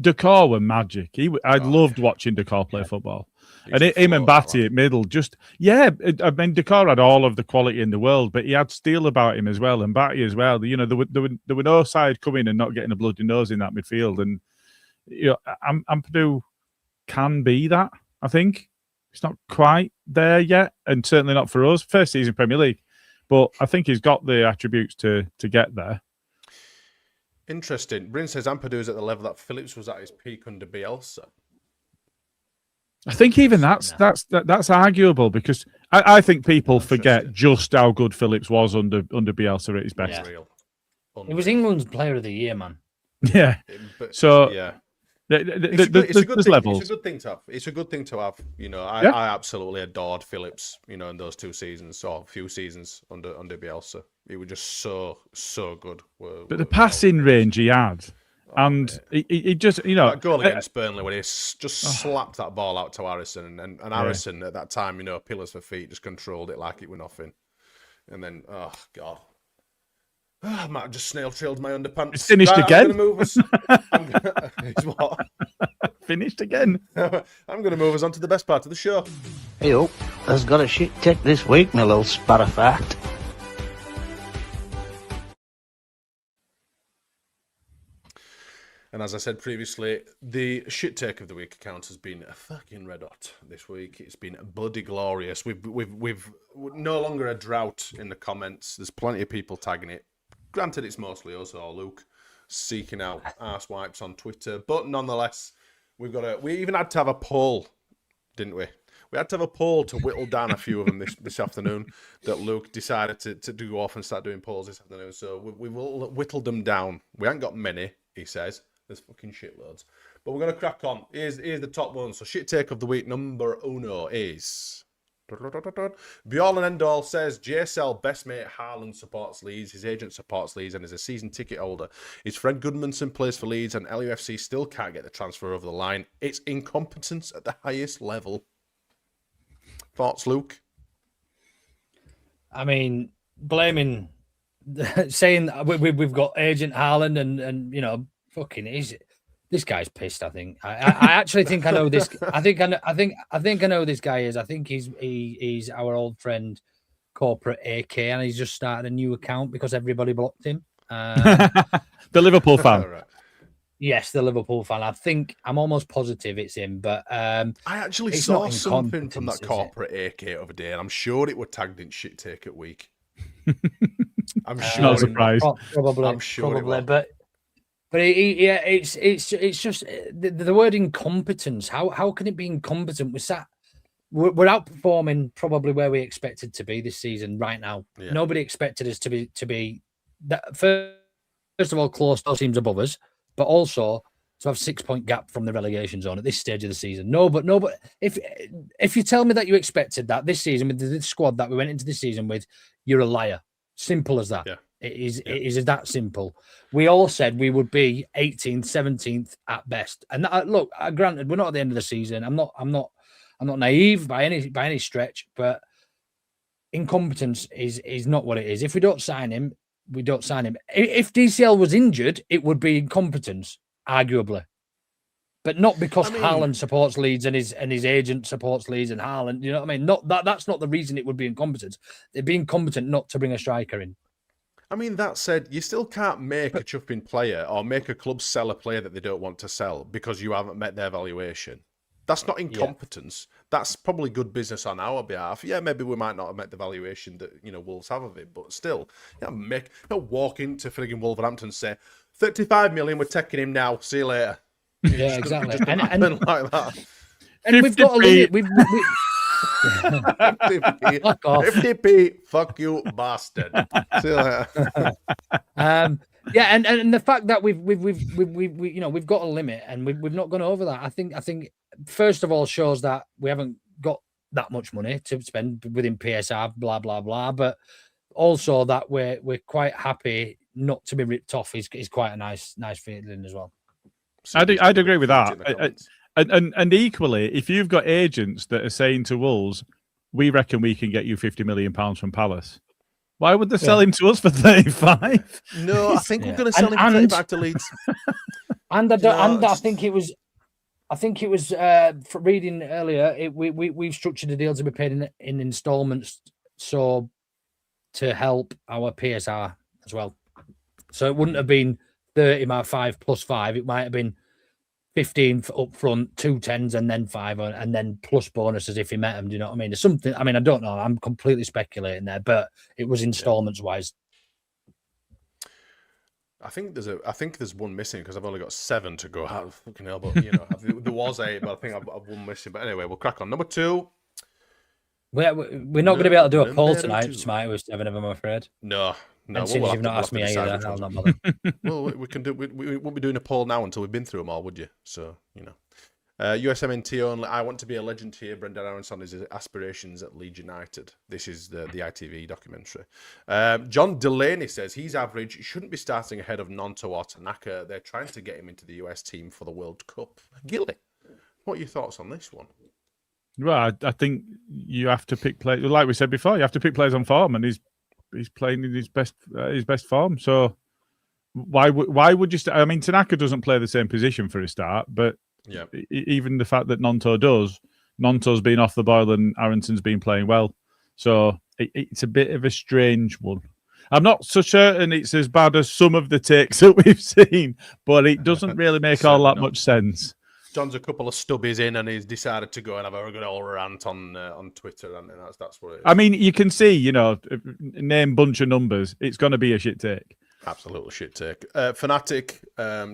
Decor were magic. I loved watching Decor play football, and him and Batty at middle. I mean, Decor had all of the quality in the world, but he had steel about him as well, and Batty as well. You know, there were no side coming and not getting a bloody nose in that midfield, and you know, Ampadu can be that. I think it's not quite there yet, and certainly not for us. First season Premier League, but I think he's got the attributes to get there. Interesting. Bryn says Ampadu is at the level that Phillips was at his peak under Bielsa. I think even that's arguable, because I think people forget just how good Phillips was under Bielsa at his best. Yeah. He was England's Player of the Year, man. Yeah. So yeah. It's a good levels. It's a good thing to have. It's a good thing to have. You know, I absolutely adored Phillips. You know, in those 2 seasons or a few seasons under Bielsa, he was just so good. But the passing range he had, and he just, you know, that goal against Burnley when he just slapped that ball out to Harrison, and Harrison at that time, you know, pillars for feet, just controlled it like it were nothing, and then oh god. I might have just snail-trailed my underpants. It's finished again. I'm going to move us. What? Finished again. I'm going to move us on to the best part of the show. Hey, has got a shit tick this week, my little spat of fact. And as I said previously, the shit take of the week account has been a fucking red hot this week. It's been bloody glorious. We've no longer a drought in the comments. There's plenty of people tagging it. Granted, it's mostly us or Luke seeking out arse wipes on Twitter, but nonetheless, we even had to have a poll, didn't we? We had to have a poll to whittle down a few of them this afternoon. That Luke decided to go off and start doing polls this afternoon. So we whittled them down. We haven't got many, he says. There's fucking shitloads, but we're gonna crack on. Here's the top one. So shit take of the week number uno is Be all and end all says JSL best mate Haaland supports Leeds, his agent supports Leeds and is a season ticket holder. His friend Goodmanson plays for Leeds and LUFC still can't get the transfer over the line. It's incompetence at the highest level. Thoughts, Luke? I mean, blaming, saying we've got agent Haaland and fucking this guy's pissed. I think I actually think I know this. I think I know this guy is. I think he's our old friend, corporate AK, and he's just started a new account because everybody blocked him. The Liverpool fan. Right. Yes, the Liverpool fan. I'm almost positive it's him, but I actually it's saw not something from incompetence, that corporate AK over there, and I'm sure it were tagged in Shit Take It Week. I'm sure. Not surprised. Probably. I'm sure it was. But it's just the word incompetence. How can it be incompetent? We're outperforming probably where we expected to be this season right now. Yeah. Nobody expected us to be that. First of all, close to teams above us, but also to have 6-point gap from the relegation zone at this stage of the season. No, but if you tell me that you expected that this season with the squad that we went into this season with, you're a liar. Simple as that. Yeah. It is that simple. We all said we would be 18th, 17th at best. And look, granted, we're not at the end of the season. I'm not naive by any stretch, but incompetence is not what it is. If we don't sign him, we don't sign him. If DCL was injured, it would be incompetence, arguably. But not because Haaland supports Leeds and his agent supports Leeds and Haaland. You know what I mean? That's not the reason it would be incompetence. It'd be incompetent not to bring a striker in. I mean, that said, you still can't make a chuffing player or make a club sell a player that they don't want to sell because you haven't met their valuation. That's not incompetence. Yeah. That's probably good business on our behalf. Yeah, maybe we might not have met the valuation that Wolves have of it, but still, walk into frigging Wolverhampton and say 35 million, we're taking him now. See you later. Yeah, exactly. And like that. And we've got a limit. 50p, fuck you, bastard. See you later. Yeah, and the fact that we've got a limit and we've not gone over that. I think first of all shows that we haven't got that much money to spend within PSR, blah blah blah. But also that we're quite happy not to be ripped off is quite a nice feeling as well. I'd agree with that. And equally, if you've got agents that are saying to Wolves, we reckon we can get you £50 million from Palace, why would they sell him to us for 35? No, I think we're going to sell him for 35 to Leeds. I think it was for reading earlier. We've structured a deal to be paid in installments, so to help our PSR as well. So it wouldn't have been 30 my 5 plus 5. It might have been 15 up front, 2 10s, and then 5, and then plus bonuses if he met them. Do you know what I mean? There's something. I mean, I don't know. I'm completely speculating there, but it was installments wise. I think there's one missing because I've only got 7 to go out. Fucking hell, but there was 8, but I think I've one missing. But anyway, we'll crack on. Number 2. We're not going to be able to do a poll tonight, Smarty, with 7 of them, I'm afraid. No. And since you've not asked me either, I'll not bother. Well, we can do. We won't be doing a poll now until we've been through them all, would you? So USMNT only. I want to be a legend here. Brendan Aronson is his aspirations at Leeds United. This is the ITV documentary. John Delaney says he's average. Shouldn't be starting ahead of Nonto or Tanaka. They're trying to get him into the US team for the World Cup. Gilly, what are your thoughts on this one? Well, I think you have to pick players. Like we said before, you have to pick players on form, and he's playing in his best form. So why would you? I mean, Tanaka doesn't play the same position for a start, but even the fact that Nonto's been off the boil and Aronson's been playing well, so it's a bit of a strange one. I'm not so certain it's as bad as some of the takes that we've seen, but it doesn't really make all that much sense. John's a couple of stubbies in, and he's decided to go and have a good old rant on Twitter, and that's what it is. I mean, you can see, name bunch of numbers, it's going to be a shit take. Absolute shit take. Fanatic,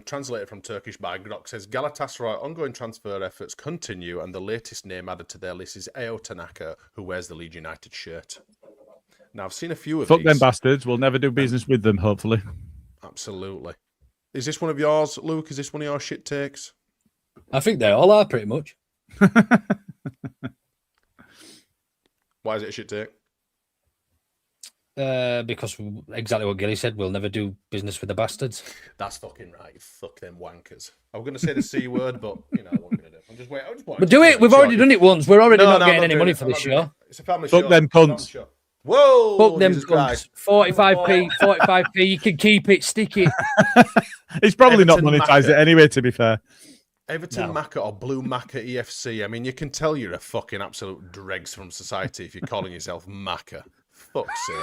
translated from Turkish by Grok, says Galatasaray ongoing transfer efforts continue, and the latest name added to their list is Ao Tanaka, who wears the Leeds United shirt. Now, I've seen a few of these. Fuck them bastards. We'll never do business with them, hopefully. Absolutely. Is this one of yours, Luke? Is this one of your shit takes? I think they all are pretty much. Why is it a shit take? Because exactly what Gilly said, we'll never do business with the bastards. That's fucking right. You fuck them wankers. I was going to say the C word, but you know, what can I do? I'm just waiting. But do it. We've already done it once. We're already not getting any money for this show. It's a family show. Fuck them cunts. Whoa! Fuck them cunts. 45p, 45p. You can keep it, stick it. It's probably Everton not monetized Macca. it anyway, to be fair. Everton Macca or Blue Macca EFC. I mean, you can tell you're a fucking absolute dregs from society if you're calling yourself Macca. Fuck's sake.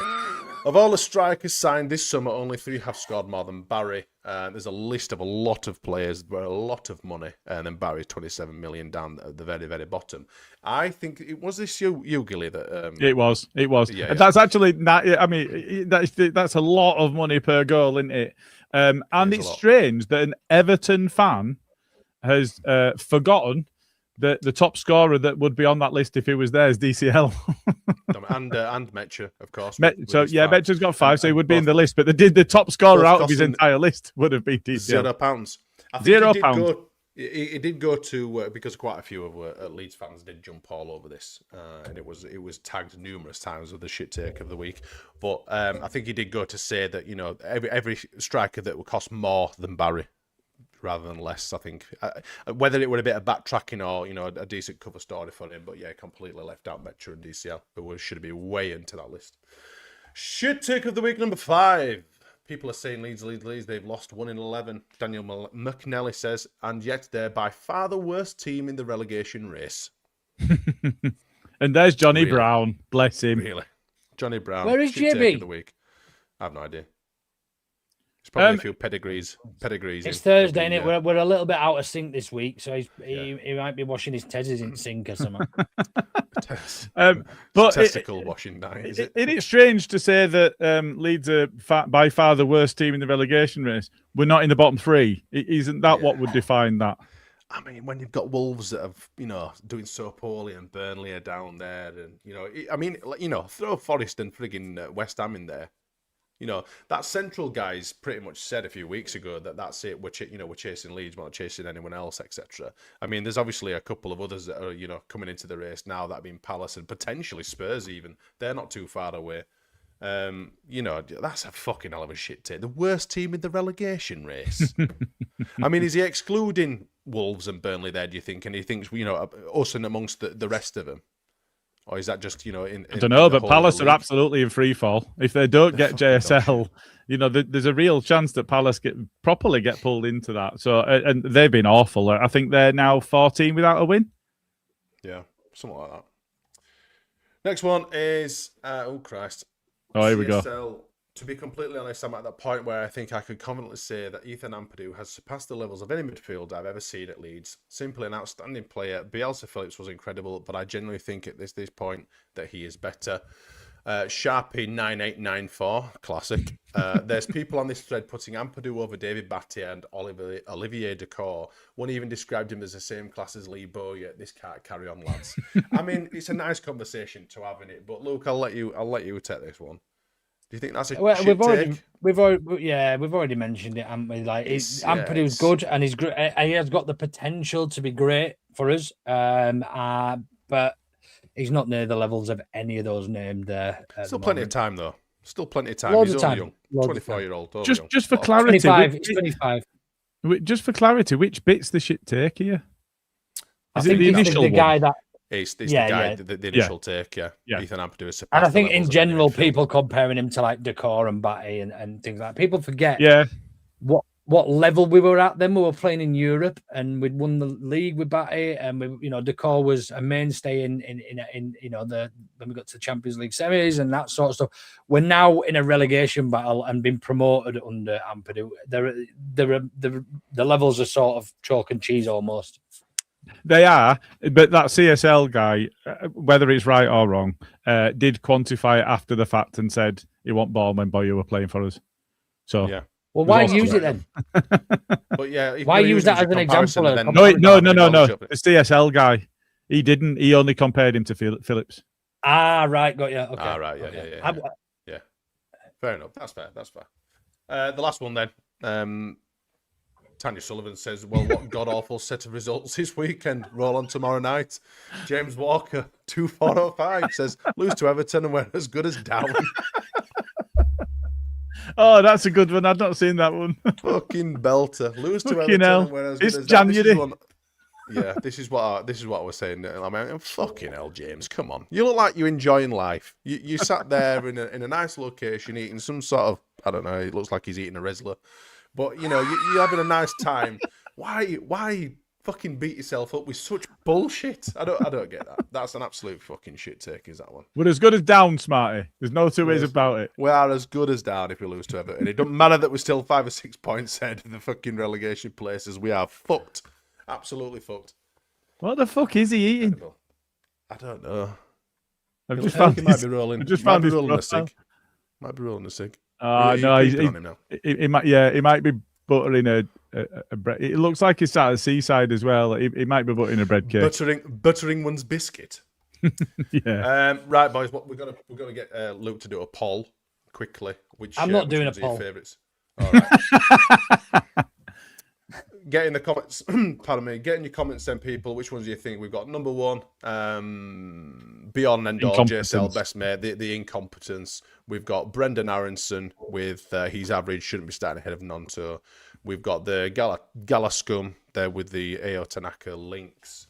Of all the strikers signed this summer, only 3 have scored more than Barry. There's a list of a lot of players, but a lot of money. And then Barry's 27 million down at the very, very bottom. I think it was this you Gilly, that. It was. Yeah. That's actually not. I mean, that's a lot of money per goal, isn't it? And it's strange that an Everton fan has forgotten that the top scorer that would be on that list if he was there is DCL. and Metcher, of course. Metcher's got 5, so he would be in the list. But the top scorer out of his entire list would have been DCL. £0. I think £0. It did go to because quite a few of Leeds fans did jump all over this, and it was tagged numerous times with the shit take of the week. But I think he did go to say that, you know, every striker that would cost more than Barry rather than less. I think whether it were a bit of backtracking or, you know, a decent cover story for him, but yeah, completely left out Metcher and DCL, who should be way into that list. Shit take of the week number 5. People are saying Leeds. They've lost 1 in 11. Daniel McNelly says, and yet they're by far the worst team in the relegation race. And there's Johnny Brown. Bless him. Really? Johnny Brown. Where is JB? JB? The week. I have no idea. It's probably a few pedigrees. It's Thursday, and we're a little bit out of sync this week, so he might be washing his tezzes in sync or something. But testicle washing night, is it? It is strange to say that Leeds are by far the worst team in the relegation race. We're not in the bottom 3. Isn't that what would define that? I mean, when you've got Wolves that have, you know, doing so poorly and Burnley are down there, and, you know, I mean, you know, throw Forest and frigging West Ham in there. You know, that central guys pretty much said a few weeks ago that that's it. We're chasing Leeds, we're not chasing anyone else, etc. I mean, there's obviously a couple of others that are, you know, coming into the race now that have been Palace and potentially Spurs even. They're not too far away. You know, that's a fucking hell of a shit take. The worst team in the relegation race. I mean, is he excluding Wolves and Burnley there, do you think? And he thinks, you know, us and amongst the rest of them? Or is that just, you know, I don't know, but Palace are absolutely in free fall. If they don't get JSL, you know, there's a real chance that Palace get pulled into that. So, and they've been awful. I think they're now 14 without a win. Yeah, something like that. Next one is, oh Christ. Oh, here we go. To be completely honest, I'm at that point where I think I could confidently say that Ethan Ampadu has surpassed the levels of any midfielder I've ever seen at Leeds. Simply an outstanding player. Bielsa Phillips was incredible, but I genuinely think at this point that he is better. Sharpie 9894, classic. There's people on this thread putting Ampadu over David Batty and Olivier Dacour. One even described him as the same class as Lee Bowyer. This can't carry on, lads. I mean, it's a nice conversation to have in it, but Luke, I'll let you take this one. Do you think that's a shit take? We've already mentioned it, haven't we? Like, Ampadu's good, and he has got the potential to be great for us. But he's not near the levels of any of those named there. Still plenty of time, though. Still plenty of time. Loads He's of time. only young. 24-year-old. Just for clarity, 25. Just for clarity, which bit's the shit take here? Is it the initial one? Guy that. It's the guy, the initial take, yeah. Ethan Ampadu is. And I think in general, people comparing him to like Dacour and Batty and things like that. People forget what level we were at then. We were playing in Europe and we'd won the league with Batty, and Dacour was a mainstay in you know, when we got to the Champions League semis and that sort of stuff. We're now in a relegation battle and been promoted under Ampadu. The levels are sort of chalk and cheese almost. They are, but that CSL guy, whether it's right or wrong, did quantify it after the fact and said he won't ball when Bowyer were playing for us. So, yeah. Well, why use it then? But yeah, why use that as an example? No. The CSL guy, he didn't. He only compared him to Phillips. Ah, right, got you. Okay. Ah, right, yeah. Fair enough. That's fair. The last one then. Tanya Sullivan says, well, what god-awful set of results this weekend. Roll on tomorrow night. James Walker, 2405, says, lose to Everton and we're as good as down. Oh, that's a good one. I've not seen that one. Fucking belter. Lose to Fucking Everton hell. and we're as good It's as down. January. This is what I was saying. I mean, fucking hell, James, come on. You look like you're enjoying life. You sat there in a nice location eating some sort of, I don't know, it looks like he's eating a Rizzler. But, you know, you're having a nice time. Why fucking beat yourself up with such bullshit? I don't get that. That's an absolute fucking shit take, is that one? We're as good as down, Smarty. There's no two ways about it. We are as good as down if we lose to Everton. It doesn't matter that we're still 5 or 6 points ahead of the fucking relegation places. We are fucked. Absolutely fucked. What the fuck is he eating? I don't know. I've just found he might be rolling. I've just might found be his rolling a profile. cig. Might be rolling a cig. No, He's on him now. he might. Yeah, he might be buttering a bread. It looks like he's sat at the seaside as well. He might be buttering a bread cake. Buttering one's biscuit. Yeah. Right, boys. We're gonna get Luke to do a poll quickly. I'm not doing a ones are your poll. Favourites. All right. Get in the comments. Pardon me. Get in your comments, then, people. Which ones do you think we've got? Number one, beyond and all, JSL best mate. The incompetence. We've got Brendan Aronson with his average shouldn't be starting ahead of Nonto. We've got the Gala Scum there with the Ao Tanaka links.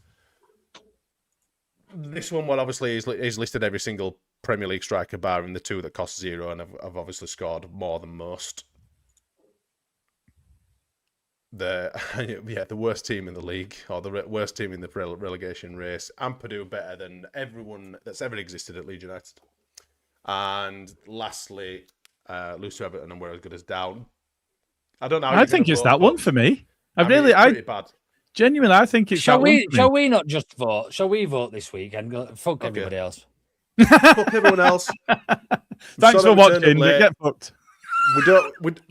This one, well, obviously, is listed every single Premier League striker bar in the two that cost 0 and have obviously scored more than most. The worst team in the league, or the worst team in the relegation race. Ampadu better than everyone that's ever existed at Leeds United. And lastly, lose to Everton and we're as good as down. I don't know. I think it's that one for me. It's pretty bad. Genuinely, I think it's Shall that we? one for Shall me. we not just vote? Shall we vote this weekend? Fuck everybody else. Fuck everyone else. Thanks for watching. Get fucked.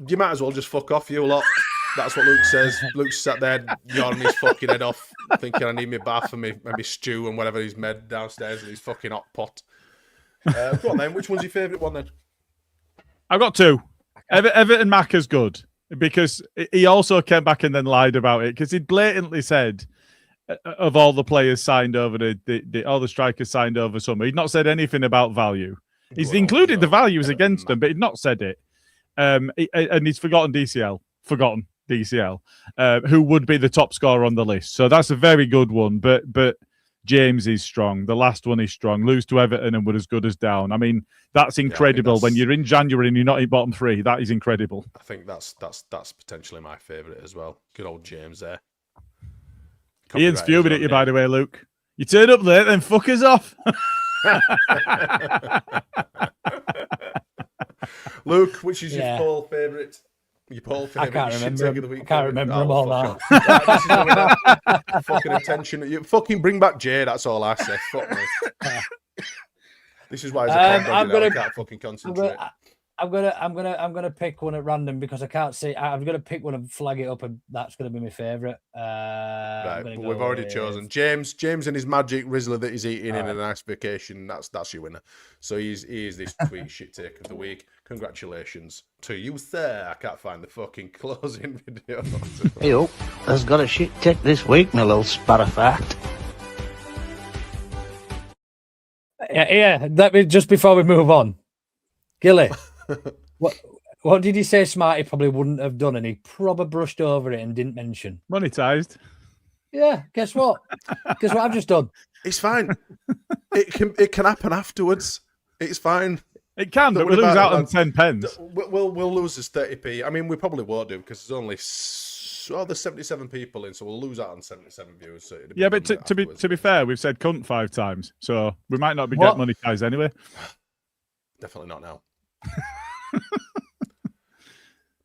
You might as well just fuck off, you lot. That's what Luke says. Luke's sat there yawning his fucking head off, thinking I need my bath and my stew and whatever he's made downstairs in his fucking hot pot. Go on then. Which one's your favourite one then? I've got two. Everton Macca's good because he also came back and then lied about it because he blatantly said of all the players signed over all the strikers signed over summer, he'd not said anything about value. He's included the values against them, but he'd not said it. And he's forgotten DCL, who would be the top scorer on the list. So that's a very good one. But James is strong. The last one is strong. Lose to Everton and we're as good as down. I mean, that's incredible. When you're in January and you're not in bottom 3, that is incredible. I think that's potentially my favourite as well. Good old James there. Ian's fuming at you, by the way, Luke. You turn up late, then fuck us off. Luke, which is your poll favourite? Your poll favourite? I can't remember. Shit take of the week? I can't remember them all now. Right, this is when we have fucking attention. You fucking bring back Jay. That's all I say. Fuck me. This is why I can't fucking concentrate. I'm gonna pick one at random because I can't see. I'm gonna pick one and flag it up, and that's gonna be my favourite. Right, but we've already chosen James and his magic Rizzler that he's eating in a nice vacation. That's your winner. So he is this tweet shit take of the week. Congratulations to you, sir. I can't find the fucking closing video. Hey, has got a shit tick this week, my little sparrow-fact. Yeah. Let me just before we move on, Gilly. What did he say? Smarty probably wouldn't have done, and he probably brushed over it and didn't mention. Monetized. Yeah. Guess what? Guess what I've just done. It's fine. It can happen afterwards. It's fine. It can, but we'll lose out on 10 pence. We'll lose this 30p. I mean, we probably won't do because there's only there's 77 people in, so we'll lose out on 77 viewers. So yeah, but to be fair, we've said cunt 5 times, so we might not be getting monetized anyway. Definitely not now.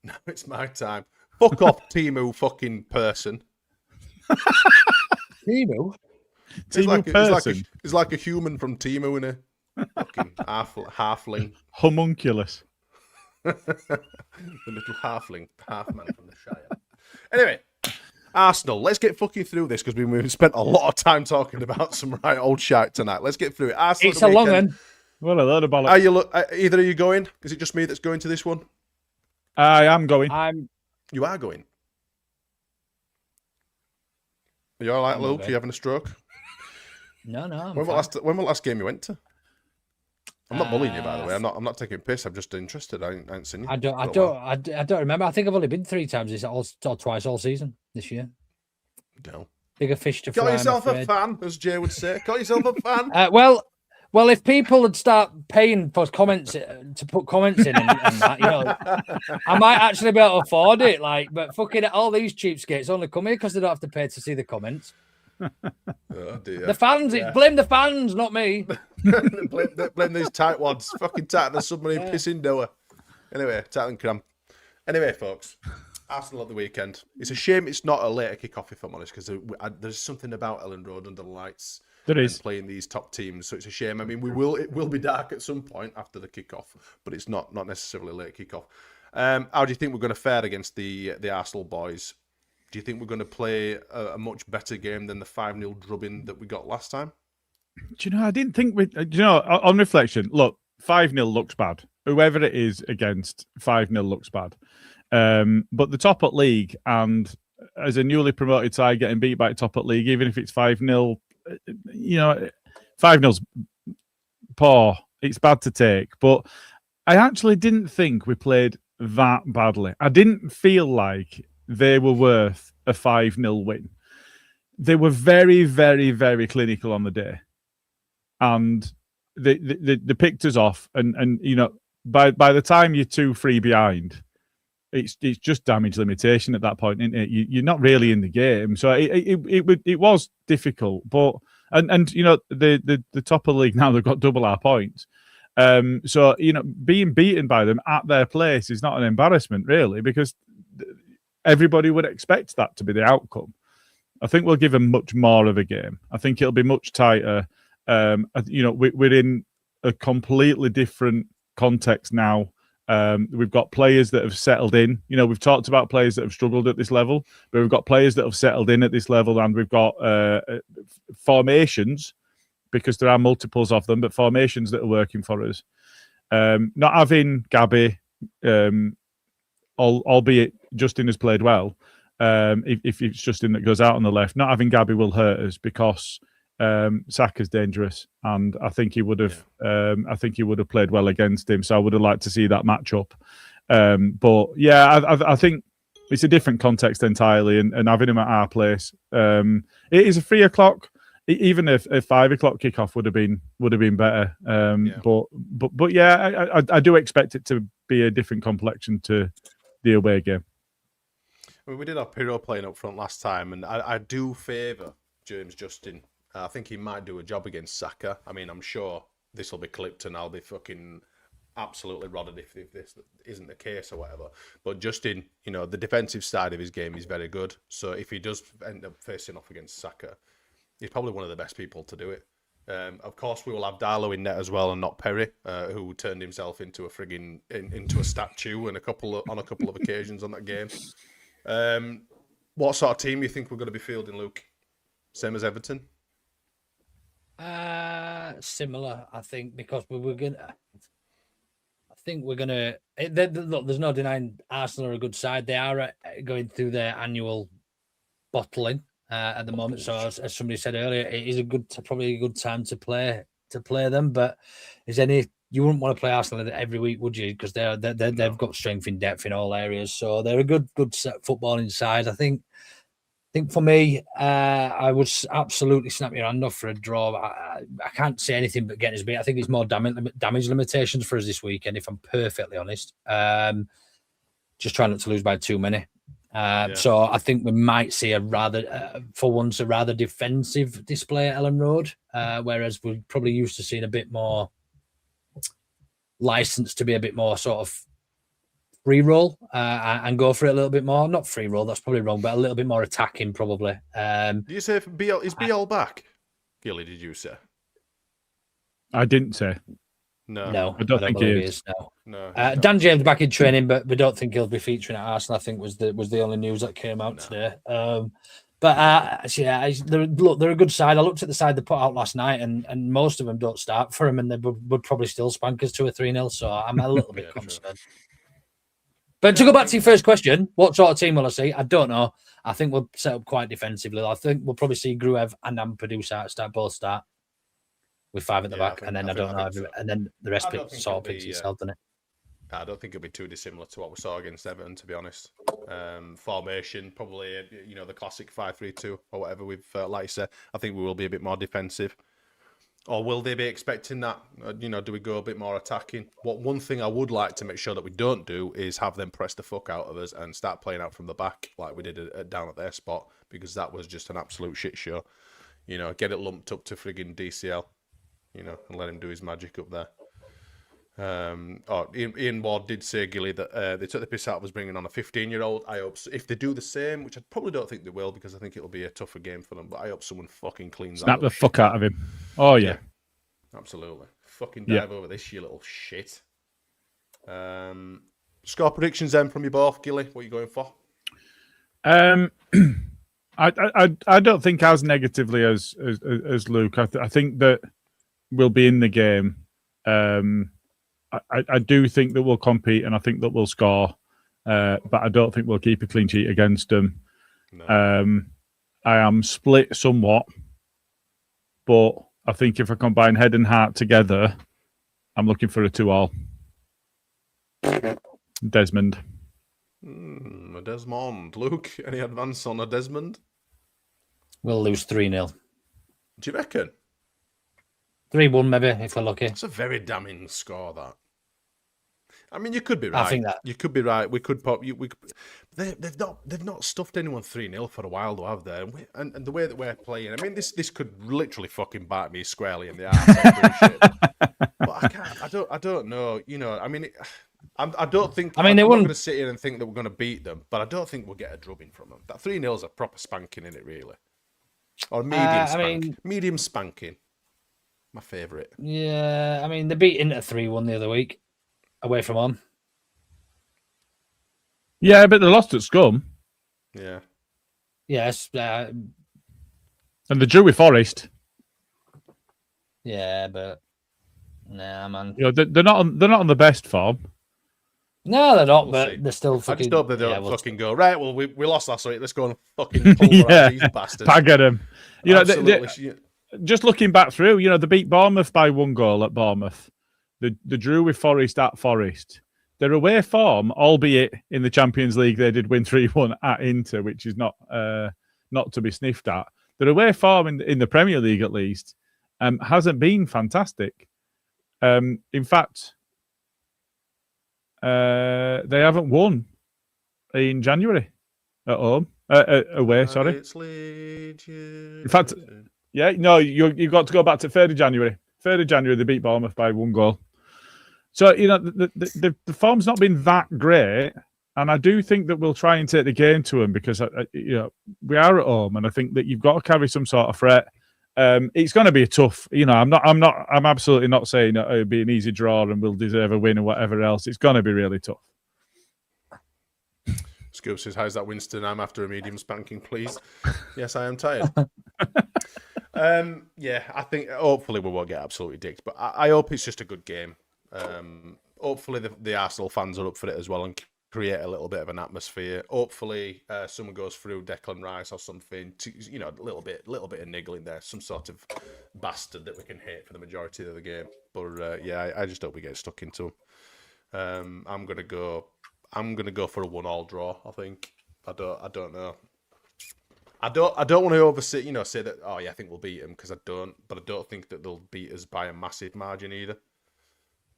No, it's my time. Fuck off, Timu fucking person. Timu? He's like a human from Timu in a fucking halfling. Homunculus. The little halfling, half-man from the Shire. Anyway, Arsenal. Let's get fucking through this because we've spent a lot of time talking about some right old shite tonight. Let's get through it. Arsenal. It's a long one. What a load of bollocks. Either of you going? Is it just me that's going to this one? I am going. You are going? Are you all right, I'm Luke? okay. Are you having a stroke? No, I'm When was the last game you went to? I'm not bullying you, by the way. fine. I'm not taking a piss. I'm just interested. I ain't seen you. I don't remember. I think I've only been 3 times or twice all season this year. No. Bigger fish to fry. Got yourself a fan, as Jay would say. Got yourself a fan. Well, if people would start paying for comments to put comments in and that, you know, I might actually be able to afford it. Like, but fucking all these cheapskates only come here because they don't have to pay to see the comments. Oh dear. The fans, blame the fans, not me. blame these tightwads. Fucking tight the submarine pissing doer. Anyway, tight and cramp. Anyway, folks, Arsenal at the weekend. It's a shame it's not a later kick-off, if I'm honest, because there's something about Ellen Road under the lights. There is. Playing these top teams, so it's a shame. I mean, it will be dark at some point after the kick-off, but it's not necessarily a late kick-off. How do you think we're going to fare against the Arsenal boys? Do you think we're going to play a much better game than the 5-0 drubbing that we got last time? Do you know, I didn't think on reflection, look, 5-0 looks bad. Whoever it is against, 5-0 looks bad. But the top at league, and as a newly promoted side getting beat by top at league, even if it's 5-0, 5-0's poor. It's bad to take. But I actually didn't think we played that badly. I didn't feel like they were worth a 5-0 win. They were very, very, very clinical on the day. And they picked us off. And you know, by the time you're 2-3 behind, it's just damage limitation at that point, isn't it? You're not really in the game. So it was difficult. But and you know, the top of the league now, they've got double our points. So, you know, being beaten by them at their place is not an embarrassment, really, because everybody would expect that to be the outcome. I think we'll give them much more of a game. I think it'll be much tighter. You know, we're in a completely different context now. We've got players that have settled in. You know, we've talked about players that have struggled at this level, but we've got players that have settled in at this level, and we've got formations, because there are multiples of them, but formations that are working for us. Not having Gabby, albeit Justin has played well. If it's Justin that goes out on the left, not having Gabby will hurt us, because Saka's dangerous, and I think he would have. I think he would have played well against him. So I would have liked to see that matchup. But yeah, I think it's a different context entirely, and having him at our place. It is a 3 o'clock. Even if a 5 o'clock kickoff would have been better. But yeah, I do expect it to be a different complexion to the away game. I mean, we did have Pirro playing up front last time, and I do favour James Justin. I think he might do a job against Saka. I mean, I'm sure this will be clipped and I'll be fucking absolutely rodded if this isn't the case or whatever. But Justin, you know, the defensive side of his game is very good. So if he does end up facing off against Saka, he's probably one of the best people to do it. Of course, we will have Darlow in net as well, and not Perry, who turned himself into a statue on a couple of occasions on that game. What sort of team do you think we're going to be fielding, Luke? Same as Everton? Similar, I think, because we're gonna. I think we're gonna. Look, there's no denying Arsenal are a good side. They are going through their annual bottling at the moment. So as somebody said earlier, it is probably a good time to play them. But you wouldn't want to play Arsenal every week, would you? Because they've got strength in depth in all areas. So they're a good footballing side. I think for me, I would absolutely snap your hand off for a draw. I can't say anything but getting us beat. I think there's more damage limitations for us this weekend, if I'm perfectly honest. Just trying not to lose by too many. So I think we might see a rather defensive display at Ellen Road, whereas we're probably used to seeing a bit more license to be a bit more sort of free roll and go for it a little bit more. Not free roll, that's probably wrong, but a little bit more attacking probably. Did you say is BL back? Gilly, did you say? I didn't say. No, I don't think he is. No. Dan James back in training, but we don't think he'll be featuring at Arsenal. I think was the only news that came out today. They're a good side. I looked at the side they put out last night, and most of them don't start for him, and they would probably still spank us 2 or 3-0. So I'm a little bit concerned. But to go back to your first question, what sort of team will I see? I don't know. I think we'll set up quite defensively. I think we'll probably see Gruev and Ampadu both start with 5 at the back, and then I don't know, and then the rest sort of picks itself, doesn't it? I don't think it'll be too dissimilar to what we saw against Everton, to be honest. Formation, probably, the classic 5-3-2 or whatever we've, like you said. I think we will be a bit more defensive. Or will they be expecting that? Do we go a bit more attacking? One thing I would like to make sure that we don't do is have them press the fuck out of us and start playing out from the back like we did down at their spot, because that was just an absolute shit show. Get it lumped up to frigging DCL, and let him do his magic up there. Ian Ward did say, Gilly, that they took the piss out of us bringing on a 15-year-old. I hope if they do the same, which I probably don't think they will, because I think it'll be a tougher game for them, but I hope someone fucking cleans Snap the fuck out of him. Oh, yeah. Absolutely. Fucking dive over this, you little shit. Score predictions then from you both, Gilly. What are you going for? I don't think as negatively as Luke. I think that we'll be in the game. I do think that we'll compete, and I think that we'll score, but I don't think we'll keep a clean sheet against them. No. I am split somewhat, but I think if I combine head and heart together, I'm looking for a 2-2. Desmond. A Desmond. Luke, any advance on a Desmond? We'll lose 3-0. Do you reckon? 3-1 maybe, if we're lucky. It's a very damning score, that. I mean, you could be right. I think that you could be right. We could pop. They've not stuffed anyone 3-0 for a while, though, have they? And the way that we're playing, I mean, this could literally fucking bite me squarely in the ass. But I don't know. I mean, I don't think. I mean, I'm not going to sit here and think that we're going to beat them, but I don't think we'll get a drubbing from them. That 3-0 is a proper spanking, in it, really, or medium spanking. My favourite. Yeah, I mean, they beat Inter 3-1 the other week, away from home. Yeah, but they lost at Scum. Yeah. Yes. And they drew with Forest. Yeah, but nah, man. They're not on the best form. No, they're not, We'll but see. they're still fucking. I just hope they don't fucking go, right, well, we lost last week. Let's go and fucking pulverize these bastards. Pag at them. Absolutely. Just looking back through, they beat Bournemouth by 1 goal at Bournemouth. They drew with Forest at Forest. Their away form, albeit in the Champions League, they did win 3-1 at Inter, which is not to be sniffed at. Their away form in the Premier League, at least, hasn't been fantastic. In fact, they haven't won in January at home. Away, sorry. In fact, yeah, no, you've got to go back to 3rd of January. 3rd of January, they beat Bournemouth by 1 goal. So, the form's not been that great, and I do think that we'll try and take the game to them because, we are at home, and I think that you've got to carry some sort of threat. It's going to be a tough, I'm absolutely not saying that it'll be an easy draw and we'll deserve a win or whatever else. It's going to be really tough. Scoop says, how's that, Winston? I'm after a medium spanking, please. Yes, I am tired. I think hopefully we won't get absolutely dicked, but I hope it's just a good game. Hopefully the Arsenal fans are up for it as well and create a little bit of an atmosphere. Hopefully someone goes through Declan Rice or something, to, a little bit of niggling there, some sort of bastard that we can hate for the majority of the game. But I just hope we get stuck into them. I'm gonna go for a 1-1 draw. I think. I don't know. I don't want to say that. Oh yeah, I think we'll beat them, because I don't. But I don't think that they'll beat us by a massive margin either.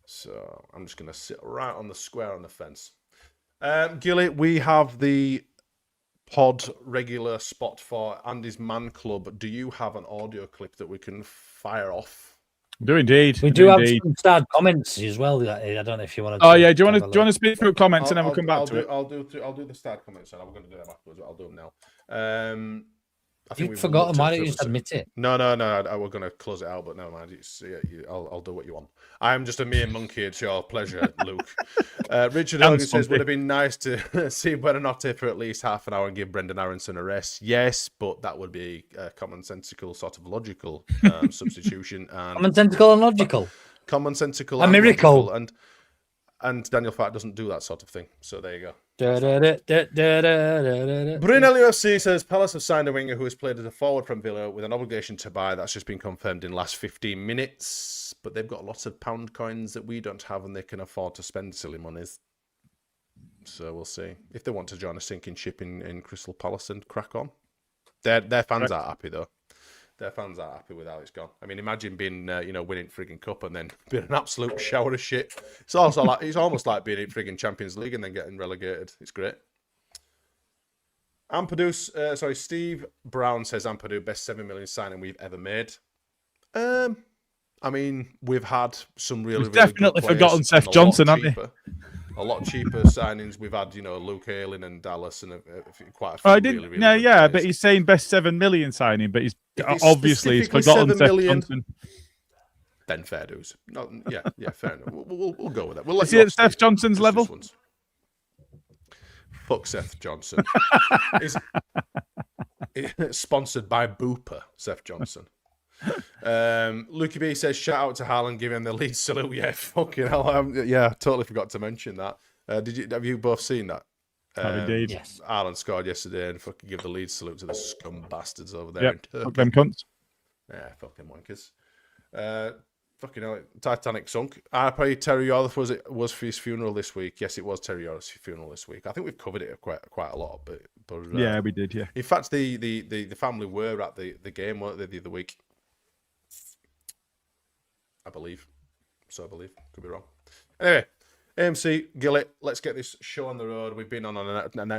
So I'm just gonna sit right on the square on the fence. Gilly, we have the pod regular spot for Andy's Man Club. Do you have an audio clip that we can fire off? Do indeed. We do have some sad comments as well. I don't know if you want to. Oh yeah, do you want to speak through comments and then we'll come back to it? I'll do the sad comments, and I'm going to do them afterwards. I'll do them now. I think you forgot them. Why don't you just admit it? No. We're going to close it out, but never mind. I'll do what you want. I am just a mere monkey at your pleasure, Luke. Richard Hogan says, would have been nice to see whether or not to for at least half an hour and give Brendan Aronson a rest. Yes, but that would be a commonsensical, sort of logical substitution. And commonsensical and logical. Commonsensical a miracle. And And Daniel Fark doesn't do that sort of thing. So there you go. Da-da-da-da-da-da-da-da. Brunel UFC says Palace have signed a winger who has played as a forward from Villa with an obligation to buy. That's just been confirmed in the last 15 minutes. But they've got lots of pound coins that we don't have, and they can afford to spend silly monies. So we'll see. If they want to join a sinking ship in Crystal Palace and crack on. Their fans are happy, though. Their fans are happy with how it's gone. I mean, imagine being, winning frigging cup and then being an absolute shower of shit. It's also like almost like being in frigging Champions League and then getting relegated. It's great. Steve Brown says Ampadu best 7 million signing we've ever made. I mean, we've had some really definitely good players forgotten Seth Johnson, haven't we? A lot cheaper signings. We've had, Luke Ayling and Dallas and quite a few. Really good yeah, players. but he's saying best 7 million signing, but he's obviously forgotten Seth Johnson. Then fair dues. Yeah, fair enough. We'll go with that. We'll let Is he at Seth Johnson's level? Fuck Seth Johnson. He's sponsored by Booper, Seth Johnson. Lukey B says, shout out to Haaland, give him the Leeds salute. Yeah, fucking hell. I totally forgot to mention that. Have you both seen that? Indeed. Yes. Haaland scored yesterday and fucking give the Leeds salute to the scum bastards over there. Yep, fuck them cunts. Yeah, fucking wankers. Fucking hell, Titanic sunk. I pray Terry Yorth was for his funeral this week. Yes, it was Terry Yorth's funeral this week. I think we've covered it quite a lot, but yeah, we did. Yeah. In fact, the family were at the game, weren't they, the other week? I believe. Could be wrong. Anyway, AMC, Gilly, let's get this show on the road. We've been on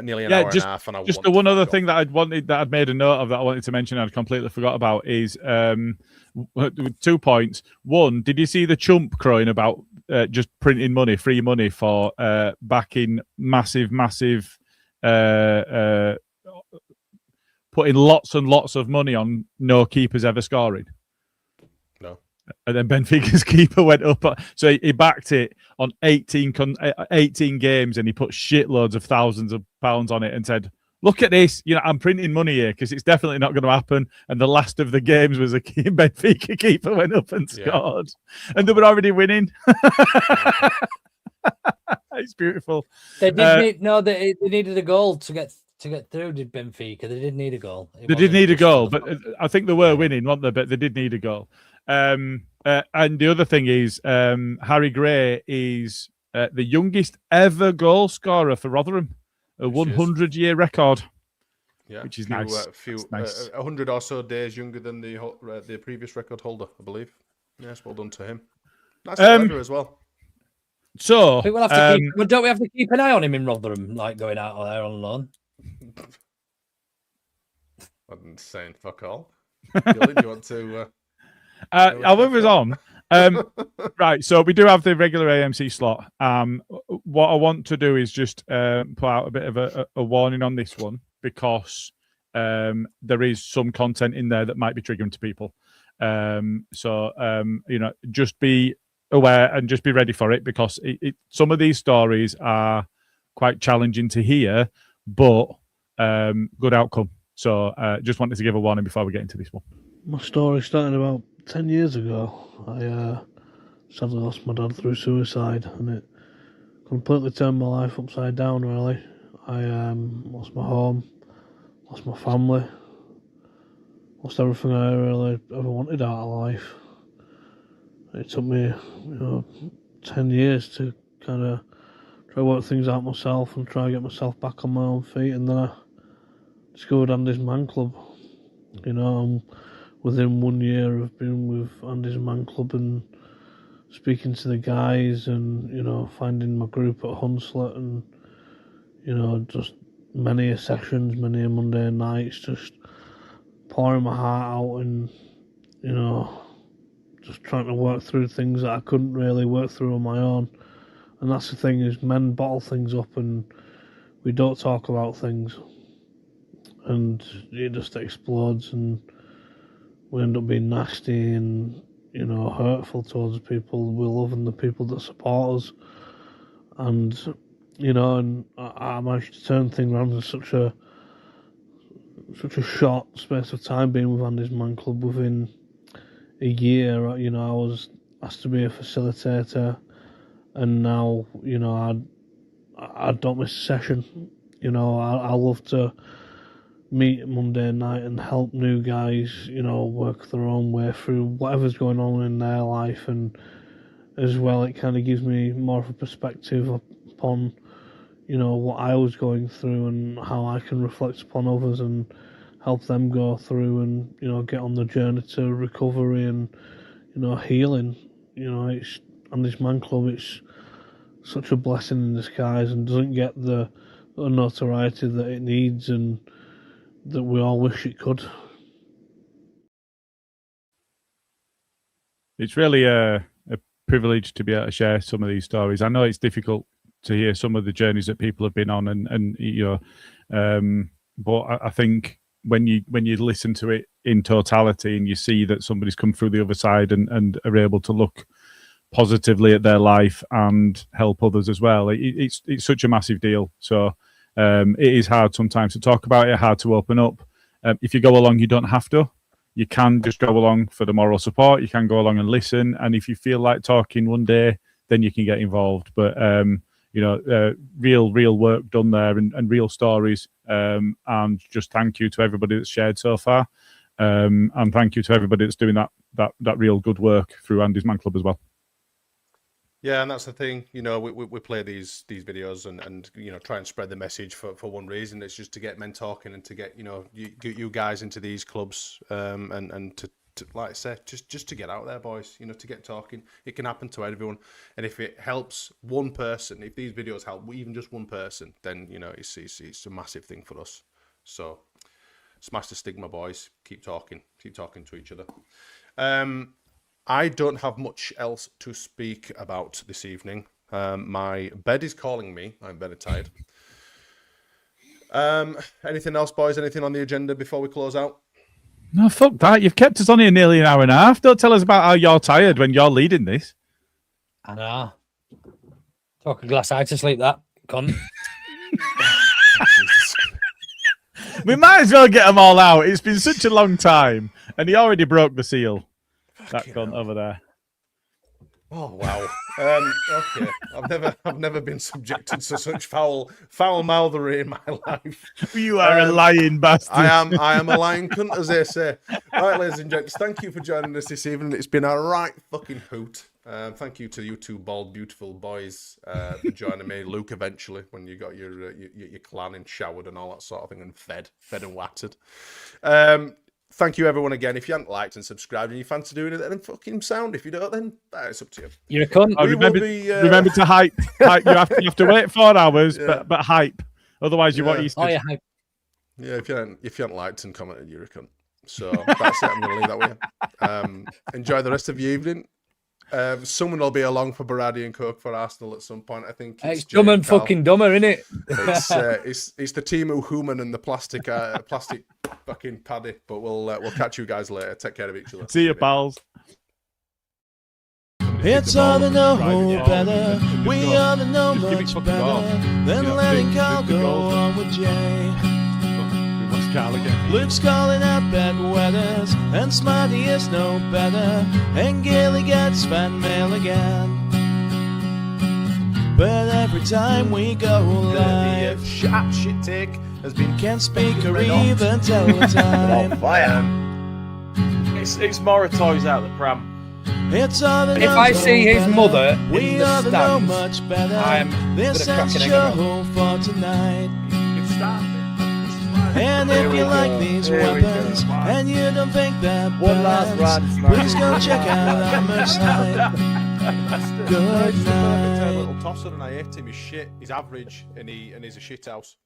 nearly an hour and a half. And just the one other thing that I'd made a note of that I wanted to mention and I completely forgot about is 2 points. One, did you see the chump crowing about just printing money, free money for backing massive, putting lots and lots of money on no keepers ever scoring? No. And then Benfica's keeper went up. So he backed it on 18 games and he put shitloads of thousands of pounds on it and said, look at this, I'm printing money here because it's definitely not going to happen. And the last of the games was a Benfica keeper went up and scored. Yeah. And they were already winning. It's beautiful. They did they needed a goal to get through, did Benfica. They did need a goal. They did need a goal, but I think they were winning, weren't they? But they did need a goal. And the other thing is Harry Gray is the youngest ever goal scorer for Rotherham, a 100-year record. Yeah, which is nice. 100 or so days younger than the previous record holder, I believe. Yes, well done to him. Nice as well. So we'll have to don't we have to keep an eye on him in Rotherham, like going out there on loan? I'm saying fuck all. Gilly, do you want to? I'll move us on. Right, so we do have the regular AMC slot. What I want to do is just put out a bit of a warning on this one because there is some content in there that might be triggering to people. Just be aware and just be ready for it because some of these stories are quite challenging to hear, but good outcome. So just wanted to give a warning before we get into this one. My story started about 10 years ago. I sadly lost my dad through suicide, and it completely turned my life upside down, really. I lost my home, lost my family, lost everything I really ever wanted out of life. It took me, 10 years to kind of try to work things out myself and try to get myself back on my own feet, and then I discovered Andy's Man Club. I'm within 1 year of being with Andy's Man Club and speaking to the guys and, finding my group at Hunslet and, just many sessions, many Monday nights, just pouring my heart out and, just trying to work through things that I couldn't really work through on my own. And that's the thing, is men bottle things up and we don't talk about things. And it just explodes and we end up being nasty and, hurtful towards the people we love and the people that support us. And, and I managed to turn things around in such a short space of time being with Andy's Man Club. Within a year, I was asked to be a facilitator. and now, you know, I don't miss a session. You know, I love to meet Monday night and help new guys, you know, work their own way through whatever's going on in their life, and as well, it kind of gives me more of a perspective upon, you know, what I was going through and how I can reflect upon others and help them go through and, you know, get on the journey to recovery and, you know, healing. You know, it's on this man club, it's such a blessing in disguise and doesn't get the notoriety that it needs and that we all wish it could. It's really a privilege to be able to share some of these stories. I know it's difficult to hear some of the journeys that people have been on, and you know, but I think when you listen to it in totality and you see that somebody's come through the other side and are able to look positively at their life and help others as well, it's such a massive deal. So it is hard sometimes to talk about it, hard to open up. If you go along, you don't have to. You can just go along for the moral support. You can go along and listen. And if you feel like talking one day, then you can get involved. But, you know, real work done there and real stories. And just thank you to everybody that's shared so far. And thank you to everybody that's doing that real good work through Andy's Man Club as well. Yeah, and that's the thing, you know, we play these videos and you know, try and spread the message for one reason. It's just to get men talking and to get, you know, you guys into these clubs, and to like I said, just to get out there, boys, you know, to get talking. It can happen to everyone, and if it helps one person, if these videos help even just one person, then, you know, it's a massive thing for us. So smash the stigma, boys. Keep talking to each other. I don't have much else to speak about this evening. My bed is calling me. I'm very tired. Anything else, boys? Anything on the agenda before we close out? No, fuck that. You've kept us on here nearly an hour and a half. Don't tell us about how you're tired when you're leading this. I know. Talk a glass eye to sleep, that cunt. We might as well get them all out. It's been such a long time, and he already broke the seal. That cunt over there. Oh wow. Okay. I've never been subjected to such foul mouthery in my life. You are a lying bastard. I am a lying cunt, as they say. Right, ladies and gents, thank you for joining us this evening. It's been a right fucking hoot. Thank you to you two bald, beautiful boys for joining me. Luke, eventually, when you got your clan and showered and all that sort of thing, and fed and wattered. Thank you, everyone, again. If you haven't liked and subscribed and you fancy doing it, then fucking sound. If you don't, then it's up to you. You're a cunt. Remember to hype. You have to wait 4 hours, yeah. but hype. Otherwise, you won't use. Oh yeah, hype. Yeah, if you haven't liked and commented, you're a cunt. So that's it. I'm going to leave that with you. Enjoy the rest of your evening. Someone will be along for Baradi and Coke for Arsenal at some point. I think it's dumb and fucking dumber, isn't it? It's the Timu Human and the plastic fucking paddy. But we'll catch you guys later. Take care of each other. See you, pals. It's all to know better. We all to know much better than letting Carl go on with Jay. Luke's calling out bad weathers, and Smarty is no better, and Gilly gets fan mail again. But every time we go live, shit take has been can't speak or even tell the time. On fire. It's Moratoy's out the pram. It's all if I see his mother we in the stands, know much better. I'm this ends show for tonight. And if you like these weapons and you don't think that balance, please go check out our merch site. Good night. Little tosser, and I hate him. He's shit. He's average, and he's a shit house.